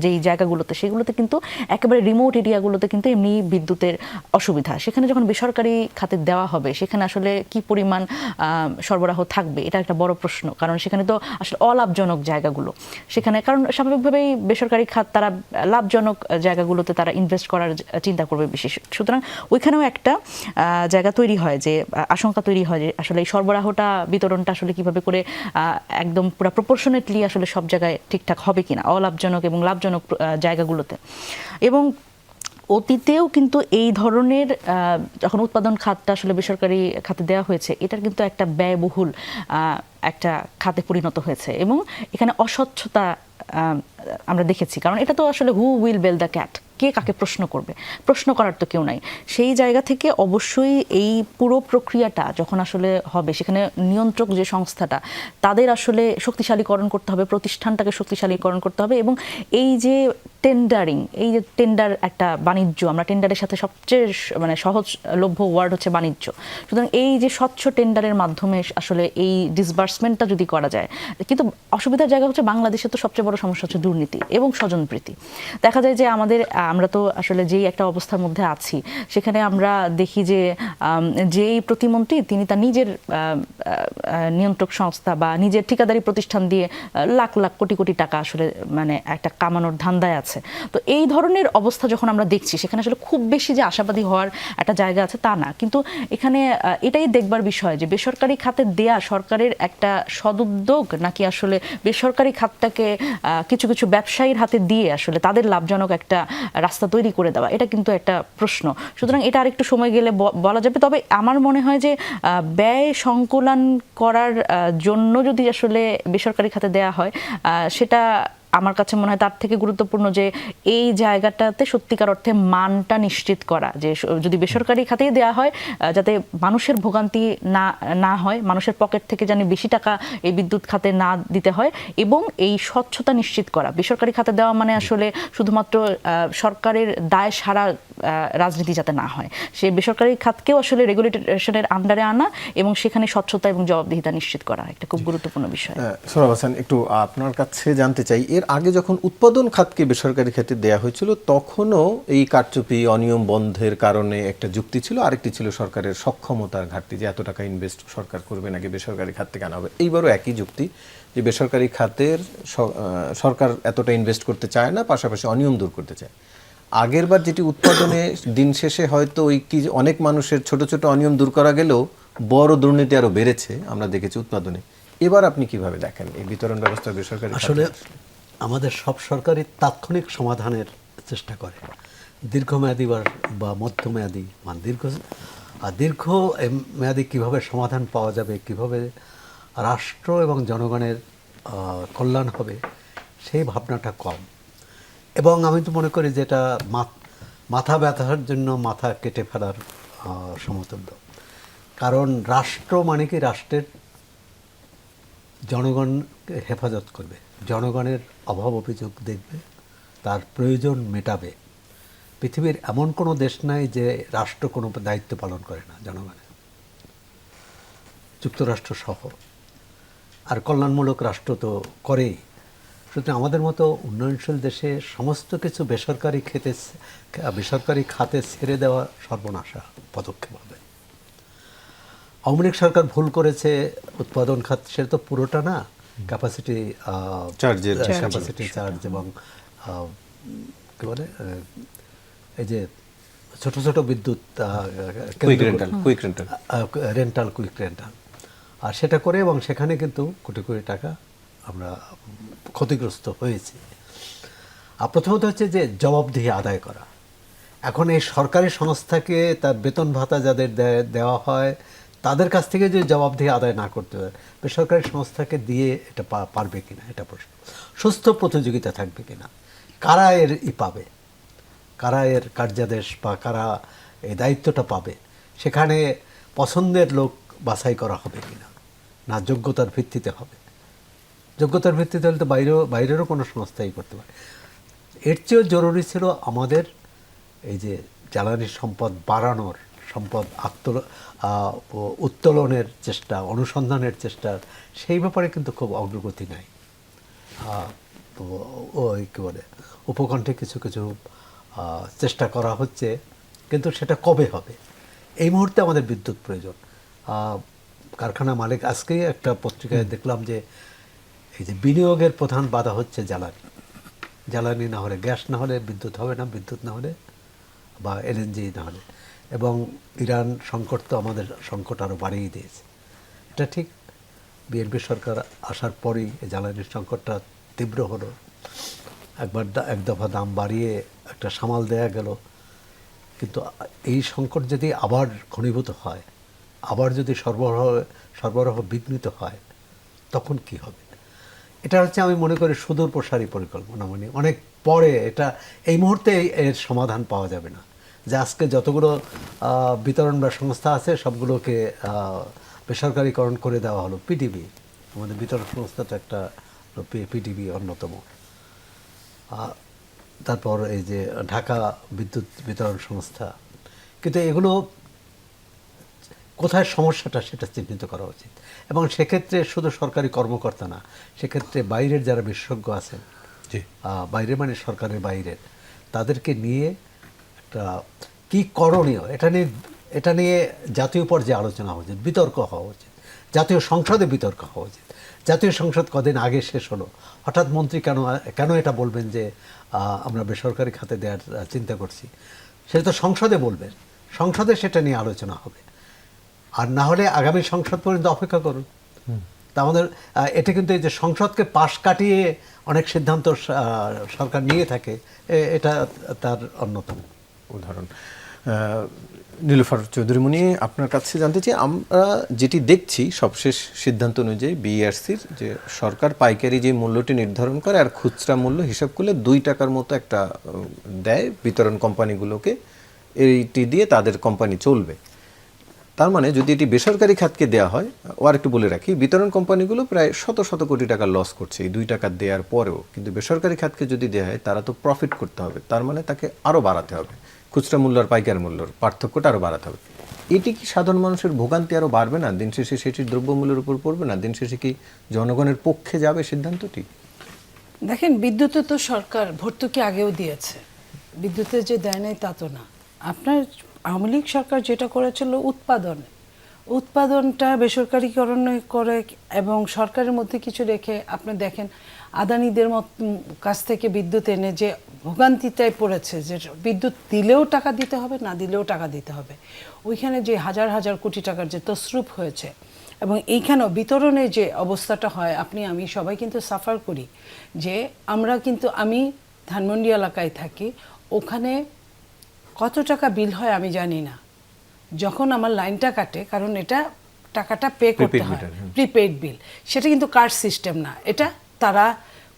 যেই জায়গাগুলোতে, সেগুলোতে কিন্তু একেবারে রিমোট এরিয়াগুলোতে কিন্তু এমনি বিদ্যুতের অসুবিধা। সেখানে যখন বেসরকারি খাতে দেওয়া হবে, সেখানে আসলে কি পরিমাণ সরবরাহ থাকবে, এটা একটা বড় প্রশ্ন। কারণ সেখানে তো আসলে অলাভজনক জায়গাগুলো, সেখানে কারণ স্বাভাবিকভাবেই বেসরকারি খাত তারা লাভজনক জায়গাগুলোতে তারা ইনভেস্ট করার চিন্তা করবে বেশি। সুতরাং ওইখানেও একটা জায়গা তৈরি হয় যে আশঙ্কা তৈরি হয় যে আসলে এই সরবরাহটা, বিতরণটা আসলে কিভাবে করে একদম পুরো প্রপোর্শনেটলি আসলে সব জায়গায় ঠিকঠাক হবে কিনা, অলাভজনক এবং লাভজনক জায়গাগুলোতে। এবং অতীতেও কিন্তু এই ধরনের যখন উৎপাদন খাতটা আসলে বেসরকারি খাতে দেওয়া হয়েছে, এটার কিন্তু একটা ব্যয়বহুল একটা খাতে পরিণত হয়েছে এবং এখানে অস্বচ্ছতা আমরা দেখেছি। কারণ এটা তো আসলে who will bell the cat, কে কাকে প্রশ্ন করবে, প্রশ্ন করার তো কেউ নাই। সেই জায়গা থেকে অবশ্যই এই পুরো প্রক্রিয়াটা যখন আসলে হবে, সেখানে নিয়ন্ত্রক যে সংস্থাটা, তাদের আসলে শক্তিশালীকরণ করতে হবে, প্রতিষ্ঠানটাকে শক্তিশালীকরণ করতে হবে। এবং এই যে টেন্ডারিং, এই যে টেন্ডার একটা বাণিজ্য, আমরা টেন্ডারের সাথে সবচেয়ে মানে সহজলভ্য ওয়ার্ড হচ্ছে বাণিজ্য। সুতরাং এই যে স্বচ্ছ টেন্ডারের মাধ্যমে আসলে এই ডিসবার্সমেন্টটা যদি করা যায়, কিন্তু অসুবিধার জায়গা হচ্ছে বাংলাদেশে তো সবচেয়ে বড় সমস্যা হচ্ছে দুর্নীতি এবং স্বজনপ্রীতি। দেখা যায় যে আমরা তো আসলে যেই একটা অবস্থার মধ্যে আছি, সেখানে আমরা দেখি যে যেই প্রতিমন্ত্রী তিনি তার নিজের নিয়ন্ত্রক সংস্থা বা নিজের ঠিকাদারি প্রতিষ্ঠান দিয়ে লাখ লাখ কোটি কোটি টাকা আসলে মানে একটা কামানোর ধান্দায় আছে। তো এই ধরনের অবস্থা যখন আমরা দেখছি, সেখানে আসলে খুব বেশি যে আশাবাদী হওয়ার একটা জায়গা আছে তা না। কিন্তু এখানে এটাই দেখবার বিষয় যে বেসরকারি খাতে দেয়া সরকারের একটা সদুদ্যোগ, নাকি আসলে বেসরকারি খাতটাকে কিছু কিছু ব্যবসায়ীর হাতে দিয়ে আসলে তাদের লাভজনক একটা রাস্তা তৈরি করে দেওয়া, এটা কিন্তু একটা প্রশ্ন। সুতরাং এটা আরেকটু সময় গেলে বলা যাবে। তবে আমার মনে হয় যে ব্যয় সংকুলান করার জন্য যদি আসলে বেসরকারি খাতে দেয়া হয়, সেটা আমার কাছে মনে হয় তার থেকে গুরুত্বপূর্ণ যে এই জায়গাটাতে সত্যিকার অর্থে মানটা নিশ্চিত করা, যে যদি বেসরকারি খাতেই দেওয়া হয় যাতে মানুষের ভোগান্তি না হয়, মানুষের পকেট থেকে যেন বেশি টাকা এই বিদ্যুৎ খাতে না দিতে হয়, এবং এই স্বচ্ছতা নিশ্চিত করা। বেসরকারি খাতে দেওয়া মানে আসলে শুধুমাত্র সরকারের দায় সারা রাজনীতি যাতে না হয়, সে বেসরকারি খাতকেও আসলে রেগুলেশনের আন্ডারে আনা এবং সেখানে স্বচ্ছতা এবং জবাবদিহিতা নিশ্চিত করা একটা খুব গুরুত্বপূর্ণ বিষয়। সোহরাব হাসান, একটু আপনার কাছে জানতে চাই, এর আগে যখন উৎপাদন খাতকে বেসরকারি খাতে দেয়া হয়েছিল, তখনও এই কারচুপি, অনিয়ম বন্ধের কারণে একটা যুক্তি ছিল, আরেকটি ছিল সরকারের সক্ষমতার ঘাটতি, যে এত টাকা ইনভেস্ট সরকার করবে নাকি বেসরকারি খাত থেকে আনা হবে। এইবারও একই যুক্তি, যে বেসরকারি খাতের সরকার এতটা ইনভেস্ট করতে চায় না, পাশাপাশি অনিয়ম দূর করতে চায়। আগেরবার যেটি উৎপাদনে দিন শেষে হয়তো ওই কি অনেক মানুষের ছোট ছোট অনিয়ম দূর করা গেলেও বড় দুর্নীতি আরো বেড়েছে আমরা দেখেছি উৎপাদনে। এবার আপনি কিভাবে দেখেন এই বিতরণ ব্যবস্থা বেসরকারি? আসলে আমাদের সব সরকারই তাৎক্ষণিক সমাধানের চেষ্টা করে, দীর্ঘমেয়াদী বা মধ্যমেয়াদী দীর্ঘ মেয়াদী কীভাবে সমাধান পাওয়া যাবে, কিভাবে রাষ্ট্র এবং জনগণের কল্যাণ হবে, সেই ভাবনাটা কম। এবং আমি তো মনে করি যেটা মাথা ব্যথার জন্য মাথা কেটে ফেলার সমতুল্য। কারণ রাষ্ট্র মানে কি, রাষ্ট্রের জনগণকে হেফাজত করবে, জনগণের অভাব অভিযোগ দেখবে, তার প্রয়োজন মেটাবে। পৃথিবীর এমন কোনো দেশ নাই যে রাষ্ট্র কোনো দায়িত্ব পালন করে না জনগণের, যুক্তরাষ্ট্র সহ। আর কল্যাণমূলক রাষ্ট্র তো করেই। সুতরাং আমাদের মতো উন্নয়নশীল দেশে সমস্ত কিছু বেসরকারি খাতে ছেড়ে দেওয়া সর্বনাশা পদক্ষেপ হবে। আওয়ামী লীগ সরকার ভুল করেছে উৎপাদন খাত, সেটা তো পুরোটা না, ক্যাপাসিটি চার্জ এবং কী বলে এই যে ছোট ছোট বিদ্যুৎ কুইক রেন্টাল, আর সেটা করে, এবং সেখানে কিন্তু কোটি কোটি টাকা আমরা ক্ষতিগ্রস্ত হয়েছি। আর প্রথমত হচ্ছে যে জবাবদিহি আদায় করা। এখন এই সরকারি সংস্থাকে তার বেতন ভাতা যাদের দেওয়া হয়, তাদের কাছ থেকে যদি জবাবদিহি আদায় না করতে হয়, বেসরকারি সংস্থাকে দিয়ে এটা পারবে কিনা, এটা প্রশ্ন। সুস্থ প্রতিযোগিতা থাকবে কিনা, কারা এর পাবে, কারা এর কার্যাদেশ বা কারা এই দায়িত্বটা পাবে, সেখানে পছন্দের লোক বাছাই করা হবে কিনা, না যোগ্যতার ভিত্তিতে হবে। যোগ্যতার ভিত্তিতে হলে তো বাইরেরও কোনো সংস্থাই করতে পারে। এর চেয়েও জরুরি ছিল আমাদের এই যে জ্বালানি সম্পদ বাড়ানোর, সম্পদ উত্তোলনের চেষ্টা, অনুসন্ধানের চেষ্টা, সেই ব্যাপারে কিন্তু খুব অগ্রগতি নাই। ওই কী বলে, উপকণ্ঠে কিছু কিছু চেষ্টা করা হচ্ছে, কিন্তু সেটা কবে হবে? এই মুহূর্তে আমাদের বিদ্যুৎ প্রয়োজন। কারখানা মালিক, আজকেই একটা পত্রিকায় দেখলাম যে এই যে বিনিয়োগের প্রধান বাধা হচ্ছে জ্বালানি না হলে, গ্যাস না হলে বিদ্যুৎ হবে না, বিদ্যুৎ না হলে বা এলএনজি না হলে। এবং ইরান সংকট তো আমাদের সংকট আরও বাড়িয়ে দিয়েছে। এটা ঠিক, বিএনপি সরকার আসার পরই জ্বালানির সংকটটা তীব্র হলো, এক দফা দাম বাড়িয়ে একটা সামাল দেয়া গেল। কিন্তু এই সংকট যদি আবার ঘনীভূত হয়, আবার যদি সরবরাহ বিঘ্নিত হয়, তখন কি হবে? এটা হচ্ছে, আমি মনে করি, সুদূর প্রসারী পরিকল্পনা। মানে অনেক পরে, এটা এই মুহূর্তে এর সমাধান পাওয়া যাবে না। যে আজকে যতগুলো বিতরণ বা সংস্থা আছে সবগুলোকে বেসরকারিকরণ করে দেওয়া হলো। পিডিবি, আমাদের বিতরণ সংস্থা তো একটা, পিডিবি অন্যতম। তারপর এই যে ঢাকা বিদ্যুৎ বিতরণ সংস্থা। কিন্তু এগুলো কোথায় সমস্যাটা সেটা চিহ্নিত করা উচিত। এবং সেক্ষেত্রে শুধু সরকারি কর্মকর্তা না, সেক্ষেত্রে বাইরের যারা বিশেষজ্ঞ আছেন, বাইরে মানে সরকারের বাইরের, তাদেরকে নিয়ে একটা কী করণীয়, এটা নিয়ে জাতীয় পর্যায়ে আলোচনা হওয়া উচিত, বিতর্ক হওয়া উচিত, জাতীয় সংসদে বিতর্ক হওয়া উচিত। জাতীয় সংসদ কদিন আগে শেষ হলো, হঠাৎ মন্ত্রী কেন এটা বলবেন যে আমরা বেসরকারি খাতে দেওয়ার চিন্তা করছি? সেটা তো সংসদে বলবেন, সংসদে সেটা নিয়ে আলোচনা হবে। আর না হলে আগামী সংসদ পর্যন্ত অপেক্ষা করুন। তা আমাদের এটা কিন্তু এই যে সংসদকে পাশ কাটিয়ে অনেক সিদ্ধান্ত সরকার নিয়ে থাকে, এটা তার অন্যতম উদাহরণ। নীলুফার চৌধুরী মুনি, আপনার কাছে জানতে চাই, আমরা যেটি দেখছি সবশেষ সিদ্ধান্ত অনুযায়ী বিইআরসির, যে সরকার পাইকারি যে মূল্যটি নির্ধারণ করে আর খুচরা মূল্য হিসাব করলে 2 টাকার মতো একটা দেয় বিতরণ কোম্পানিগুলোকে, এইটি দিয়ে তাদের কোম্পানি চলবে। তার মানে যদি এটি বেসরকারি খাতকে দেওয়া হয়, ও আর একটু বলে রাখি, বিতরণ কোম্পানিগুলো প্রায় শত কোটি টাকা লস করছে এই 2 টাকা দেওয়ার পরেও। কিন্তু বেসরকারি খাতকে যদি দেওয়া হয়, তারা তো প্রফিট করতে হবে, তার মানে তাকে আরও বাড়াতে হবে, খুচরা মূল্য আর পাইকার মূল্যর পার্থক্যটা আরও বাড়াতে হবে। এটি কি সাধারণ মানুষের ভোগান্তি আরও বাড়বে না? দিন শেষে সেটির দ্রব্যমূল্যের উপর পড়বে না? দিন শেষে কি জনগণের পক্ষে যাবে সিদ্ধান্তটি? দেখেন, বিদ্যুতে তো সরকার ভর্তুকি আগেও দিয়েছে, বিদ্যুতে যে দেয় নাই তা তো না। আপনার আওয়ামী লীগ সরকার যেটা করেছিল, উৎপাদনটা বেসরকারিকরণ করে এবং সরকারের মধ্যে কিছু রেখে, আপনি দেখেন আদানিদের কাছ থেকে বিদ্যুৎ এনে যে ভোগান্তিটায় পড়েছে, যে বিদ্যুৎ দিলেও টাকা দিতে হবে, না দিলেও টাকা দিতে হবে, ওইখানে যে হাজার হাজার কোটি টাকার যে তসরুপ হয়েছে। এবং এইখানেও বিতরণে যে অবস্থাটা হয়, আমি সবাই কিন্তু সাফার করি। যে আমি ধানমন্ডি এলাকায় থাকি, ওখানে কত টাকা বিল হয় আমি জানি না। যখন আমার লাইনটা কাটে, কারণ এটা টাকাটা পে করতে হয়, প্রিপেইড বিল, সেটা কিন্তু কার্ড সিস্টেম না, এটা তারা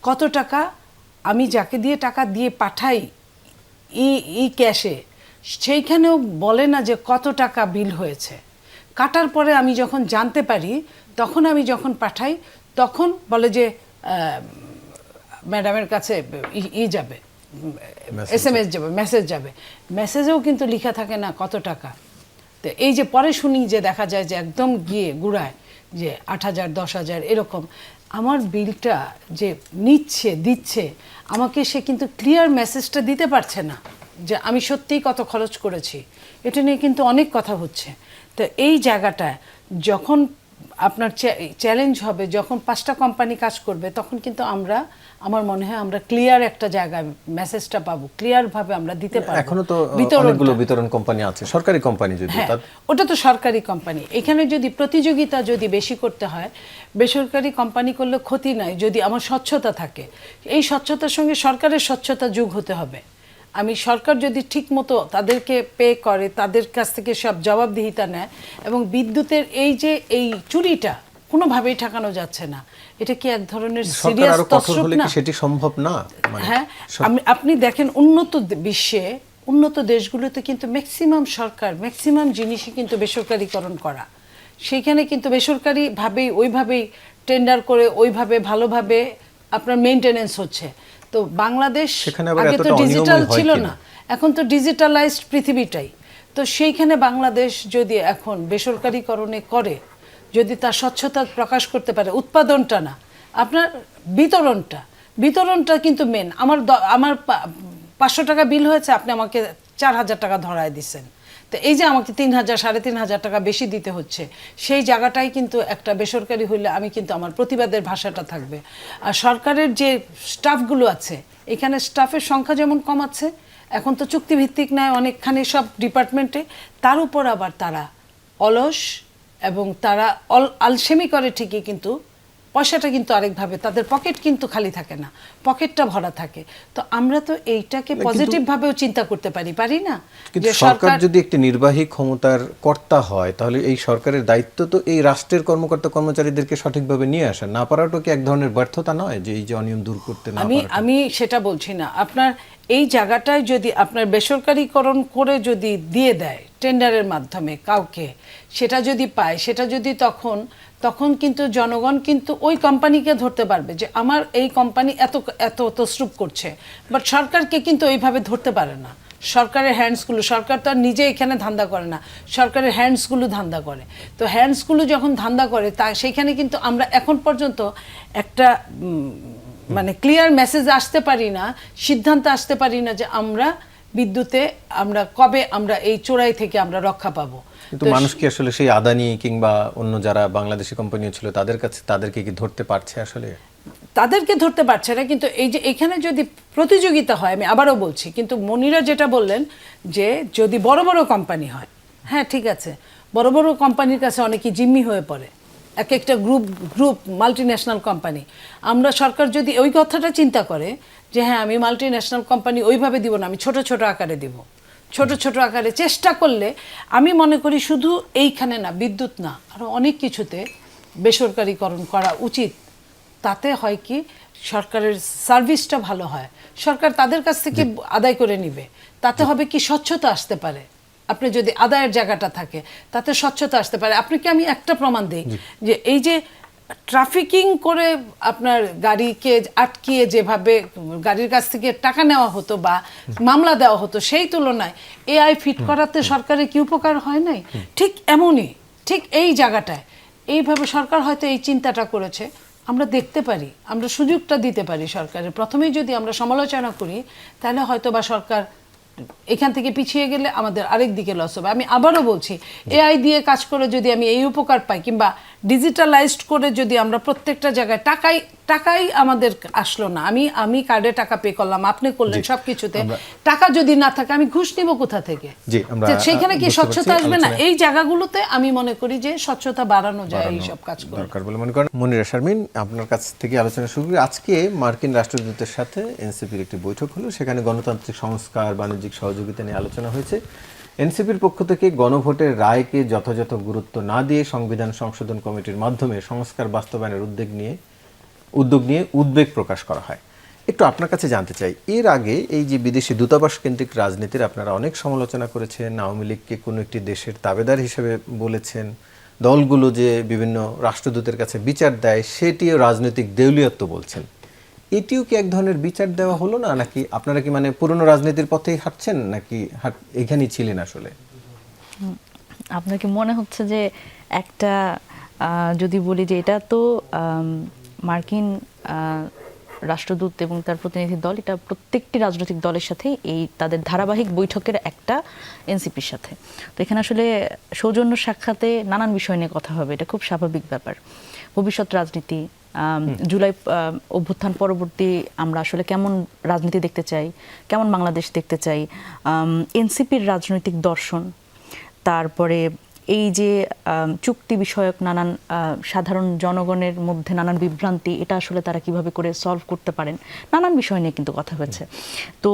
কত টাকা, আমি যাকে দিয়ে টাকা দিয়ে পাঠাই ই ক্যাশে, সেইখানেও বলে না যে কত টাকা বিল হয়েছে। কাটার পরে আমি যখন জানতে পারি, তখন আমি যখন পাঠাই, তখন বলে যে ম্যাডামের কাছে যাবে, SMS যাবে, মেসেজ যাবে। মেসেজেও কিন্তু লেখা থাকে না কত টাকা। তো এই যে পরে শুনি যে দেখা যায় যে একদম গিয়ে গুড়ায় যে 8,000 10,000 এরকম। আমার বিলটা যে দিচ্ছে আমাকে, সে কিন্তু ক্লিয়ার মেসেজটা দিতে পারছে না যে আমি সত্যিই কত খরচ করেছি। এটা নিয়ে কিন্তু অনেক কথা হচ্ছে। তো এই জায়গাটায় যখন আপনার চ্যালেঞ্জ হবে, যখন 5টা কোম্পানি কাজ করবে, তখন কিন্তু আমার মনে হয় আমরা ক্লিয়ার একটা জায়গায় মেসেজটা পাবো, ক্লিয়ার ভাবে আমরা দিতে পারবো। এখনো তো অনেকগুলো বিতরণ কোম্পানি আছে, সরকারি কোম্পানি, যদি ওটা তো সরকারি কোম্পানি। এখানে যদি প্রতিযোগিতা বেশি করতে হয়, বেসরকারি কোম্পানি করলে ক্ষতি নাই যদি আমার স্বচ্ছতা থাকে। এই স্বচ্ছতার সঙ্গে সরকারের স্বচ্ছতা যোগ হতে হবে। সরকার যদি ঠিক মতো তাদেরকে পে করে, তাদের কাছ থেকে সব জবাবদিহিতা নেয়, এবং বিদ্যুতের এই চুরিটা কোনোভাবেই ঠেকানো যাচ্ছে না। এটা কি এক ধরনের সিরিয়াস তসরুপ না? সেটি সম্ভব না। হ্যাঁ, আপনি দেখেন উন্নত দেশগুলোতে কিন্তু ম্যাক্সিমাম জিনিসই কিন্তু বেসরকারিকরণ করা। সেইখানে কিন্তু বেসরকারি ভাবেই ওইভাবেই টেন্ডার করে ওইভাবে ভালোভাবে আপনার মেইনটেনেন্স হচ্ছে। তো বাংলাদেশ সেখানে আবার আগে তো এতটা অনিয়মই ডিজিটাল হয় ছিল কিনা? না, এখন তো ডিজিটালাইজড পৃথিবীটাই। তো সেইখানে বাংলাদেশ যদি এখন বেসরকারিকরণে করে, যদি তার স্বচ্ছতা প্রকাশ করতে পারে, উৎপাদনটা না, আপনার বিতরণটা কিন্তু মেন। আমার 500 টাকা বিল হয়েছে, আপনি আমাকে 4000 টাকা ধরায় দিচ্ছেন। তো এই যে আমাকে 3000 3500 টাকা বেশি দিতে হচ্ছে, সেই জায়গাটাই কিন্তু একটা বেসরকারি হইলে আমি কিন্তু আমার প্রতিবাদের ভাষাটা থাকবে। আর সরকারের যে স্টাফগুলো আছে, এখানে স্টাফের সংখ্যা যেমন কম আছে, এখন তো চুক্তিভিত্তিক নেয় অনেকখানি সব ডিপার্টমেন্টে, তার উপর আবার তারা অলস এবং তারা আলসেমি করে ঠিকই, কিন্তু পয়সাটা কিন্তু আরেকভাবে, তাদের পকেট কিন্তু খালি থাকে না, পকেটটা ভরা থাকে। তো আমরা তো এইটাকে পজিটিভ ভাবেও চিন্তা করতে পারি না? কিন্তু সরকার যদি একটি নির্বাহী ক্ষমতার কর্তা হয়, তাহলে এই সরকারের দায়িত্ব তো এই রাষ্ট্রের কর্মকর্তা কর্মচারীদেরকে সঠিকভাবে নিয়ে আসা। না পারাটা কি এক ধরনের ব্যর্থতা নয়, যে এই যে অনিয়ম দূর করতে না পারা? আমি সেটা বলছি না। আপনার এই জায়গাটায় যদি আপনার বেসরকারিকরণ করে যদি দিয়ে দেয় টেন্ডারের মাধ্যমে কাউকে, সেটা যদি পায়, সেটা যদি তখন কিন্তু জনগণ কিন্তু ওই কোম্পানিকে ধরতে পারবে যে আমার এই কোম্পানি এত তসরুপ করছে। বাট সরকারকে কিন্তু ওইভাবে ধরতে পারে না। সরকারের হ্যান্ডসগুলো, সরকার তো আর নিজে এখানে ধান্দা করে না, সরকারের হ্যান্ডসগুলো ধান্দা করে। তো হ্যান্ডসগুলো যখন ধান্দা করে, সেইখানে কিন্তু আমরা এখন পর্যন্ত একটা মানে ক্লিয়ার মেসেজ আসতে পারি না, সিদ্ধান্ত আসতে পারি না যে আমরা বিদ্যুতে কবে আমরা এই চোরাই থেকে আমরা রক্ষা পাবো। কিন্তু মানুষ কি আসলে সেই আদানি কিংবা অন্য যারা বাংলাদেশি কোম্পানি ছিল তাদেরকে কি ধরতে পারছে আসলে? তাদেরকে ধরতে পারছে না। কিন্তু এই যে এখানে যদি প্রতিযোগিতা হয়, আমি আবারও বলছি, কিন্তু মনিরা যেটা বললেন যে যদি বড় বড় কোম্পানি হয়, হ্যাঁ ঠিক আছে, বড় বড় কোম্পানির কাছে অনেকেই জিম্মি হয়ে পড়ে, এক একটা গ্রুপ মাল্টি ন্যাশনাল কোম্পানি। আমরা সরকার যদি ওই কথাটা চিন্তা করে যে হ্যাঁ আমি মাল্টি ন্যাশনাল কোম্পানি ওইভাবে দিব না, আমি ছোট ছোট আকারে দিব, ছোট আকারে চেষ্টা করলে আমি মনে করি শুধু এইখানে না, বিদ্যুৎ না, আরও অনেক কিছুতে বেসরকারিকরণ করা উচিত। তাতে হয় কি, সরকারের সার্ভিসটা ভালো হয়, সরকার তাদের কাছ থেকে আদায় করে নিবে। তাতে হবে কি, স্বচ্ছতা আসতে পারে। আপনি যদি আদায়ের জায়গাটা থাকে, তাতে স্বচ্ছতা আসতে পারে। আপনাকে আমি একটা প্রমাণ দিই, যে এই যে ট্রাফিকিং করে আপনার গাড়িকে আটকিয়ে যেভাবে গাড়ির কাছ থেকে টাকা নেওয়া হতো বা মামলা দেওয়া হতো, সেই তুলনায় এআই ফিট করাতে সরকারের কি উপকার হয় নাই? ঠিক এমনই, ঠিক এই জায়গাটায় এইভাবে সরকার হয়তো এই চিন্তাটা করেছে। আমরা দেখতে পারি, আমরা সুযোগটা দিতে পারি সরকারের। প্রথমেই যদি আমরা সমালোচনা করি, তাহলে হয়তো বা সরকার এখান থেকে পিছিয়ে গেলে আমাদের আরেক দিকে লস হবে। আমি আবারও বলছি, এআই দিয়ে কাজ করে যদি আমি এই উপকার পাই, কিংবা ডিজিটালাইজড করে যদি আমরা প্রত্যেকটা জায়গায় টাকাই আমাদের আসলো না, আমি কার্ডে টাকা পে করলাম, আপনি করলেন, সবকিছুতে টাকা যদি না থাকে, আমি ঘুষ নিব কোথা থেকে? সেখানে কি স্বচ্ছতা আসবে না? এই জায়গাগুলোতে আমি মনে করি যে স্বচ্ছতা বাড়ানো যায় এই সব কাজ করে। দরকার বলে মনে করেন। মনিরা শারমিন, আপনার কাছ থেকে আলোচনা শুরু করি। আজকে মার্কিন রাষ্ট্রদূতের সাথে এনসিপির একটি বৈঠক হলো, সেখানে গণতান্ত্রিক সংস্কার, বাণিজ্যিক সহযোগিতা নিয়ে আলোচনা হয়েছে। এনসিপির পক্ষ থেকে গণভোটের রায়কে যথাযথ গুরুত্ব না দিয়ে সংবিধান সংশোধন কমিটির মাধ্যমে সংস্কার বাস্তবায়নের উদ্যোগ নিয়ে উদ্বেগ প্রকাশ করা হয়। একটু আপনার কাছে জানতে চাই, এর আগে এই যে বিদেশি দূতাবাস কেন্দ্রিক রাজনীতির আপনারা অনেক সমালোচনা করেছেন, আওয়ামী লীগকে কোনো একটি দেশের তাবেদার হিসেবে বলেছেন, দলগুলো যে বিভিন্ন রাষ্ট্রদূতের কাছে বিচার দেয় সেটিও রাজনৈতিক দেউলিয়ত্ব বলছেন। এটিও কি এক ধরনের বিচার দেওয়া হলো না, নাকি আপনারা কি মানে পুরনো রাজনীতির পথেই হাঁটছেন, নাকি এখানেই ছিলেন আসলে? আপনার কি মনে হচ্ছে যে একটা যদি বলি যে এটা তো মার্কিন রাষ্ট্রদূত এবং তার প্রতিনিধি দল, এটা প্রত্যেকটি রাজনৈতিক দলের সাথে এই তাদের ধারাবাহিক বৈঠকের একটা এনসিপির সাথে। তো এখানে আসলে সৌজন্য সাক্ষাতে নানান বিষয় নিয়ে কথা হবে, এটা খুব স্বাভাবিক ব্যাপার। ভবিষ্যৎ রাজনীতি, জুলাই অভ্যুত্থান পরবর্তী আমরা আসলে কেমন রাজনীতি দেখতে চাই, কেমন বাংলাদেশ দেখতে চাই, এনসিপির রাজনৈতিক দর্শন, তারপরে এই যে চুক্তি বিষয়ক নানান সাধারণ জনগণের মধ্যে নানান বিভ্রান্তি, এটা আসলে তারা কিভাবে করে সলভ করতে পারেন, নানান বিষয় নিয়ে কিন্তু কথা হয়েছে। তো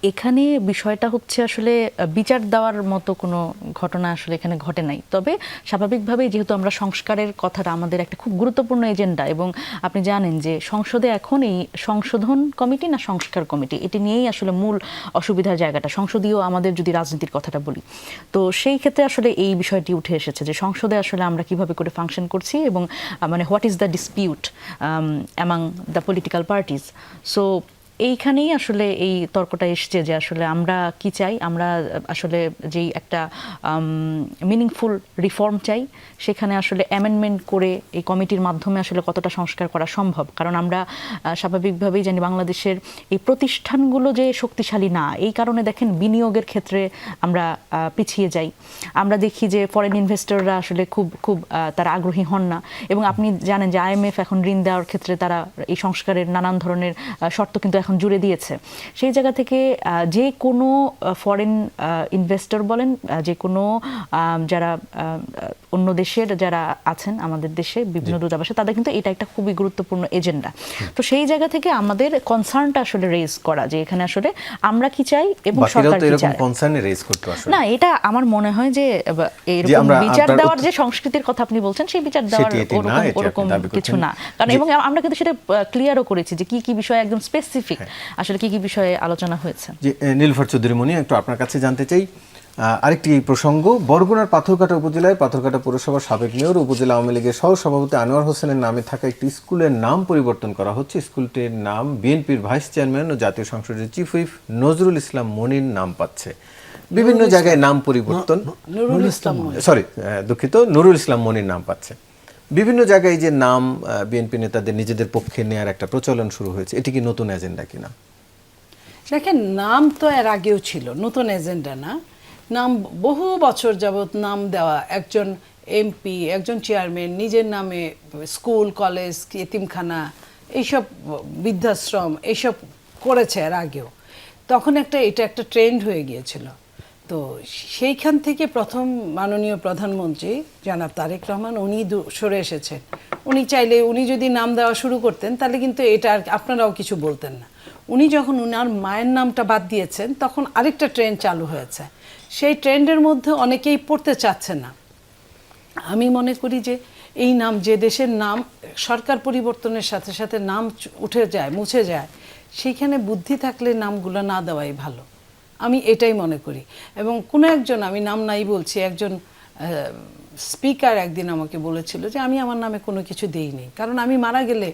এখানে বিষয়টা হচ্ছে আসলে বিচার দেওয়ার মতো কোনো ঘটনা আসলে এখানে ঘটে নাই। তবে স্বাভাবিকভাবেই যেহেতু আমরা সংস্কারের কথাটা আমাদের একটা খুব গুরুত্বপূর্ণ এজেন্ডা, এবং আপনি জানেন যে সংসদে এখন এই সংশোধন কমিটি না সংস্কার কমিটি, এটি নিয়েই আসলে মূল অসুবিধার জায়গাটা, সংসদীয় আমাদের যদি রাজনীতির কথাটা বলি, তো সেই ক্ষেত্রে আসলে এই বিষয়টি উঠে এসেছে যে সংসদে আসলে আমরা কিভাবে করে ফাংশন করছি, এবং মানে what is the dispute among the political parties. So এইখানেই আসলে এই তর্কটা এসছে যে আসলে আমরা কি চাই, আমরা আসলে যেই একটা মিনিংফুল রিফর্ম চাই, সেখানে আসলে অ্যামেন্ডমেন্ট করে এই কমিটির মাধ্যমে আসলে কতটা সংস্কার করা সম্ভব। কারণ আমরা স্বাভাবিকভাবেই জানি বাংলাদেশের এই প্রতিষ্ঠানগুলো যে শক্তিশালী না, এই কারণে দেখেন বিনিয়োগের ক্ষেত্রে আমরা পিছিয়ে যাই। আমরা দেখি যে ফরেন ইনভেস্টররা আসলে খুব তারা আগ্রহী হন না, এবং আপনি জানেন যে IMF এখন ঋণ দেওয়ার ক্ষেত্রে তারা এই সংস্কারের নানান ধরনের শর্ত কিন্তু এখন জুড়ে দিয়েছে। সেই জায়গা থেকে যে কোনো ফরেন ইনভেস্টর বলেন, যে কোনো যারা অন্য দেশের যারা আছেন আমাদের দেশে বিভিন্ন দূতাবাসে, তাদের কিন্তু এটা একটা খুবই গুরুত্বপূর্ণ এজেন্ডা। তো সেই জায়গা থেকে আমাদের কনসার্নটা আসলে রেজ করা যে এখানে আসলে আমরা কি চাই এবং সরকার কি চায়। না, এটা আমার মনে হয় যে এরকম বিচার দেওয়ার যে সংস্কৃতির কথা আপনি বলছেন, সেই বিচার দেওয়ার ওরকম কিছু না। কারণ এবং আমরা কিন্তু সেটা ক্লিয়ারও করেছি যে কি কি বিষয়ে একদম স্পেসিফিক আসলে কি কি বিষয়ে আলোচনা হয়েছে। যে নীলুফার চৌধুরী মনি, একটু আপনার কাছে জানতে চাই আরেকটি প্রসঙ্গ। বরগুনার পাথরঘাটা উপজেলায় পাথরঘাটা পৌরসভার সাবেক মেয়র উপজেলা আওয়ামী লীগের সহ সভাপতি আনোয়ার হোসেনের নামে থাকা একটি স্কুলের নাম পরিবর্তন করা হচ্ছে। স্কুলটির নাম বিএনপির ভাইস চেয়ারম্যান ও জাতীয় সংসদের চিফ হুইপ নজরুল ইসলাম মনির নাম পাচ্ছে। বিভিন্ন জায়গায় নাম পরিবর্তন, নুরুল ইসলাম মনির নাম পাচ্ছে। বিভিন্ন জায়গায় যে নাম বিএনপি নেতাদের নিজেদের পক্ষে নেয়ার একটা প্রচলন শুরু হয়েছে, এটি কি নতুন এজেন্ডা কিনা? দেখেন, নাম তো এর আগেও ছিল, নতুন এজেন্ডা না। নাম বহু বছর যাবৎ নাম দেওয়া, একজন এমপি, একজন চেয়ারম্যান নিজের নামে স্কুল, কলেজ, এতিমখানা, এইসব বৃদ্ধাশ্রম এইসব করেছে এর আগেও। তখন এটা একটা ট্রেন্ড হয়ে গিয়েছিল। তো সেইখান থেকে প্রথম মাননীয় প্রধানমন্ত্রী জনাব তারেক রহমান উনি সরে এসেছেন। উনি চাইলে উনি যদি নাম দেওয়া শুরু করতেন তাহলে কিন্তু এটা আর আপনারাও কিছু বলতেন না। উনি যখন উনার মায়ের নামটা বাদ দিয়েছেন, তখন আরেকটা ট্রেন্ড চালু হয়েছে। সেই ট্রেন্ডের মধ্যে অনেকেই পড়তে চাচ্ছে না। আমি মনে করি যে এই নাম, যে দেশের নাম সরকার পরিবর্তনের সাথে সাথে নাম উঠে যায়, মুছে যায়, সেইখানে বুদ্ধি থাকলে নামগুলো না দেওয়াই ভালো, আমি এটাই মনে করি। এবং কোনো একজন, আমি নাম নাই বলছি, একজন স্পিকার একদিন আমাকে বলেছিল যে আমি আমার নামে কোনো কিছু দেইনি, কারণ আমি মারা গেলে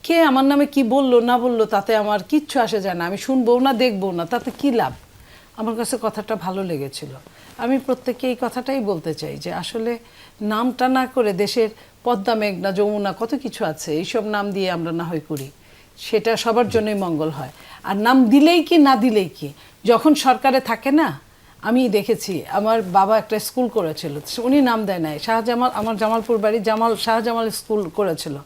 কে আমার নামে কি বললো না বললো তাতে আমার কিচ্ছু আসে যায় না, আমি শুনবো না দেখবো না, তাতে কি লাভ। আমার কাছে কথাটা ভালো লেগেছিল। আমি প্রত্যেককে এই কথাটাই বলতে চাই যে আসলে নামটা না করে দেশের পদ্মা, মেঘনা, যমুনা কত কিছু আছে, এইসব নাম দিয়ে আমরা না হয় করি, সেটা সবার জন্যই মঙ্গল হয়। আর নাম দিলেই কি না দিলেই কি, যখন সরকারে থাকে না, আমি দেখেছি আমার বাবা একটা স্কুল করেছিল, উনি নাম দেয় নাই, শাহজামাল, আমার জামালপুর বাড়ি, শাহজামাল স্কুল করেছিল।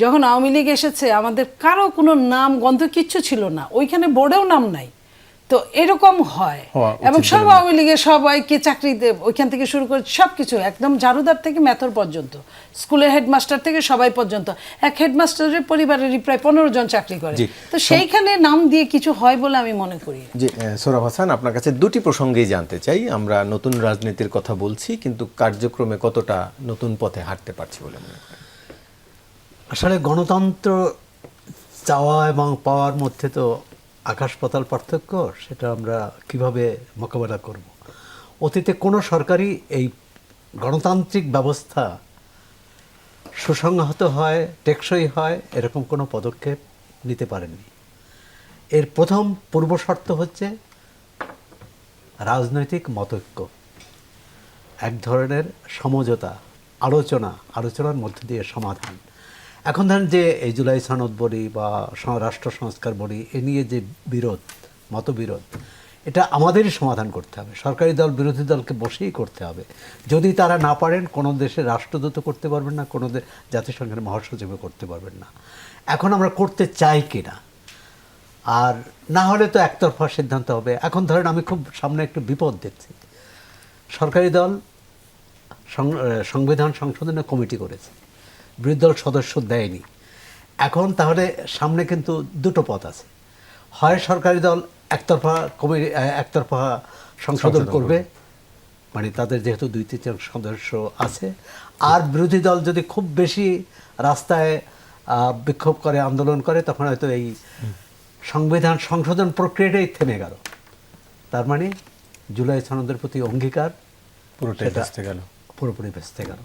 যখন আওয়ামী লীগ এসেছে আমাদের কারো কোনো নাম গন্ধ কিচ্ছু ছিল না, ওইখানে বোর্ডেও নাম নাই। তো এরকম হয়, এবং সব আওয়ামী লীগের সবাইকে চাকরিতে ওইখান থেকে শুরু করে সব কিছু, একদম ঝাড়ুদার থেকে মেথর পর্যন্ত, স্কুলের হেডমাস্টার থেকে সবাই পর্যন্ত, এক হেডমাস্টারের পরিবারেরই প্রায় 15 জন চাকরি করে। তো সেইখানে নাম দিয়ে কিছু হয় বলে আমি মনে করি। জি, সোহরাব হাসান, আপনার কাছে দুটি প্রসঙ্গেই জানতে চাই। আমরা নতুন রাজনীতির কথা বলছি, কিন্তু কার্যক্রমে কতটা নতুন পথে হাঁটতে পারছি বলে মনে করেন? আসলে গণতন্ত্র চাওয়া এবং পাওয়ার মধ্যে তো আকাশ পাতাল পার্থক্য, সেটা আমরা কিভাবে মোকাবেলা করব। অতীতে কোনো সরকারই এই গণতান্ত্রিক ব্যবস্থা সুসংহত হয়, টেকসই হয়, এরকম কোনো পদক্ষেপ নিতে পারেননি। এর প্রথম পূর্ব শর্ত হচ্ছে রাজনৈতিক মতৈক্য, এক ধরনের সমঝোতা, আলোচনার মধ্যে দিয়ে সমাধান। এখন ধরেন যে এই জুলাই সনদ বলি বা রাষ্ট্র সংস্কার বলি, এ নিয়ে যে মতবিরোধ, এটা আমাদেরই সমাধান করতে হবে। সরকারি দল বিরোধী দলকে বসেই করতে হবে। যদি তারা না পারেন, কোনো দেশের রাষ্ট্রদূত করতে পারবেন না, কোনো জাতিসংঘের মহাসচিবও করতে পারবেন না। এখন আমরা করতে চাই কিনা, আর না হলে তো একতরফা সিদ্ধান্ত হবে। এখন ধরেন আমি খুব সামনে একটু বিপদ দেখছি, সরকারি দল সংবিধান সংশোধনের কমিটি করেছে, বিরোধী দল সদস্য দেয়নি। এখন তাহলে সামনে কিন্তু দুটো পথ আছে, হয় সরকারি দল একতরফা সংশোধন করবে, মানে তাদের যেহেতু 2/3 সদস্য আছে। আর বিরোধী দল যদি খুব বেশি রাস্তায় বিক্ষোভ করে, আন্দোলন করে, তখন হয়তো এই সংবিধান সংশোধন প্রক্রিয়াটাই থেমে গেল। তার মানে জুলাই সনদের প্রতি অঙ্গীকার পুরোটাই সেটা ভেস্তে গেল। পুরোপুরি ভেস্তে গেল।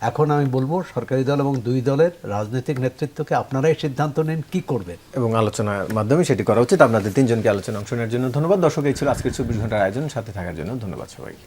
এখন আমি বলবো সরকারি দল এবং দুই দলের রাজনৈতিক নেতৃত্বকে আপনারাই সিদ্ধান্ত নেন কি করবেন, এবং আলোচনার মাধ্যমে সেটি করা উচিত। আপনাদের তিনজনকে আলোচনা অংশ নেওয়ার জন্য ধন্যবাদ। দর্শক, এই ছিল আজকের 24 ঘন্টার আয়োজন। সাথে থাকার জন্য ধন্যবাদ সবাইকে।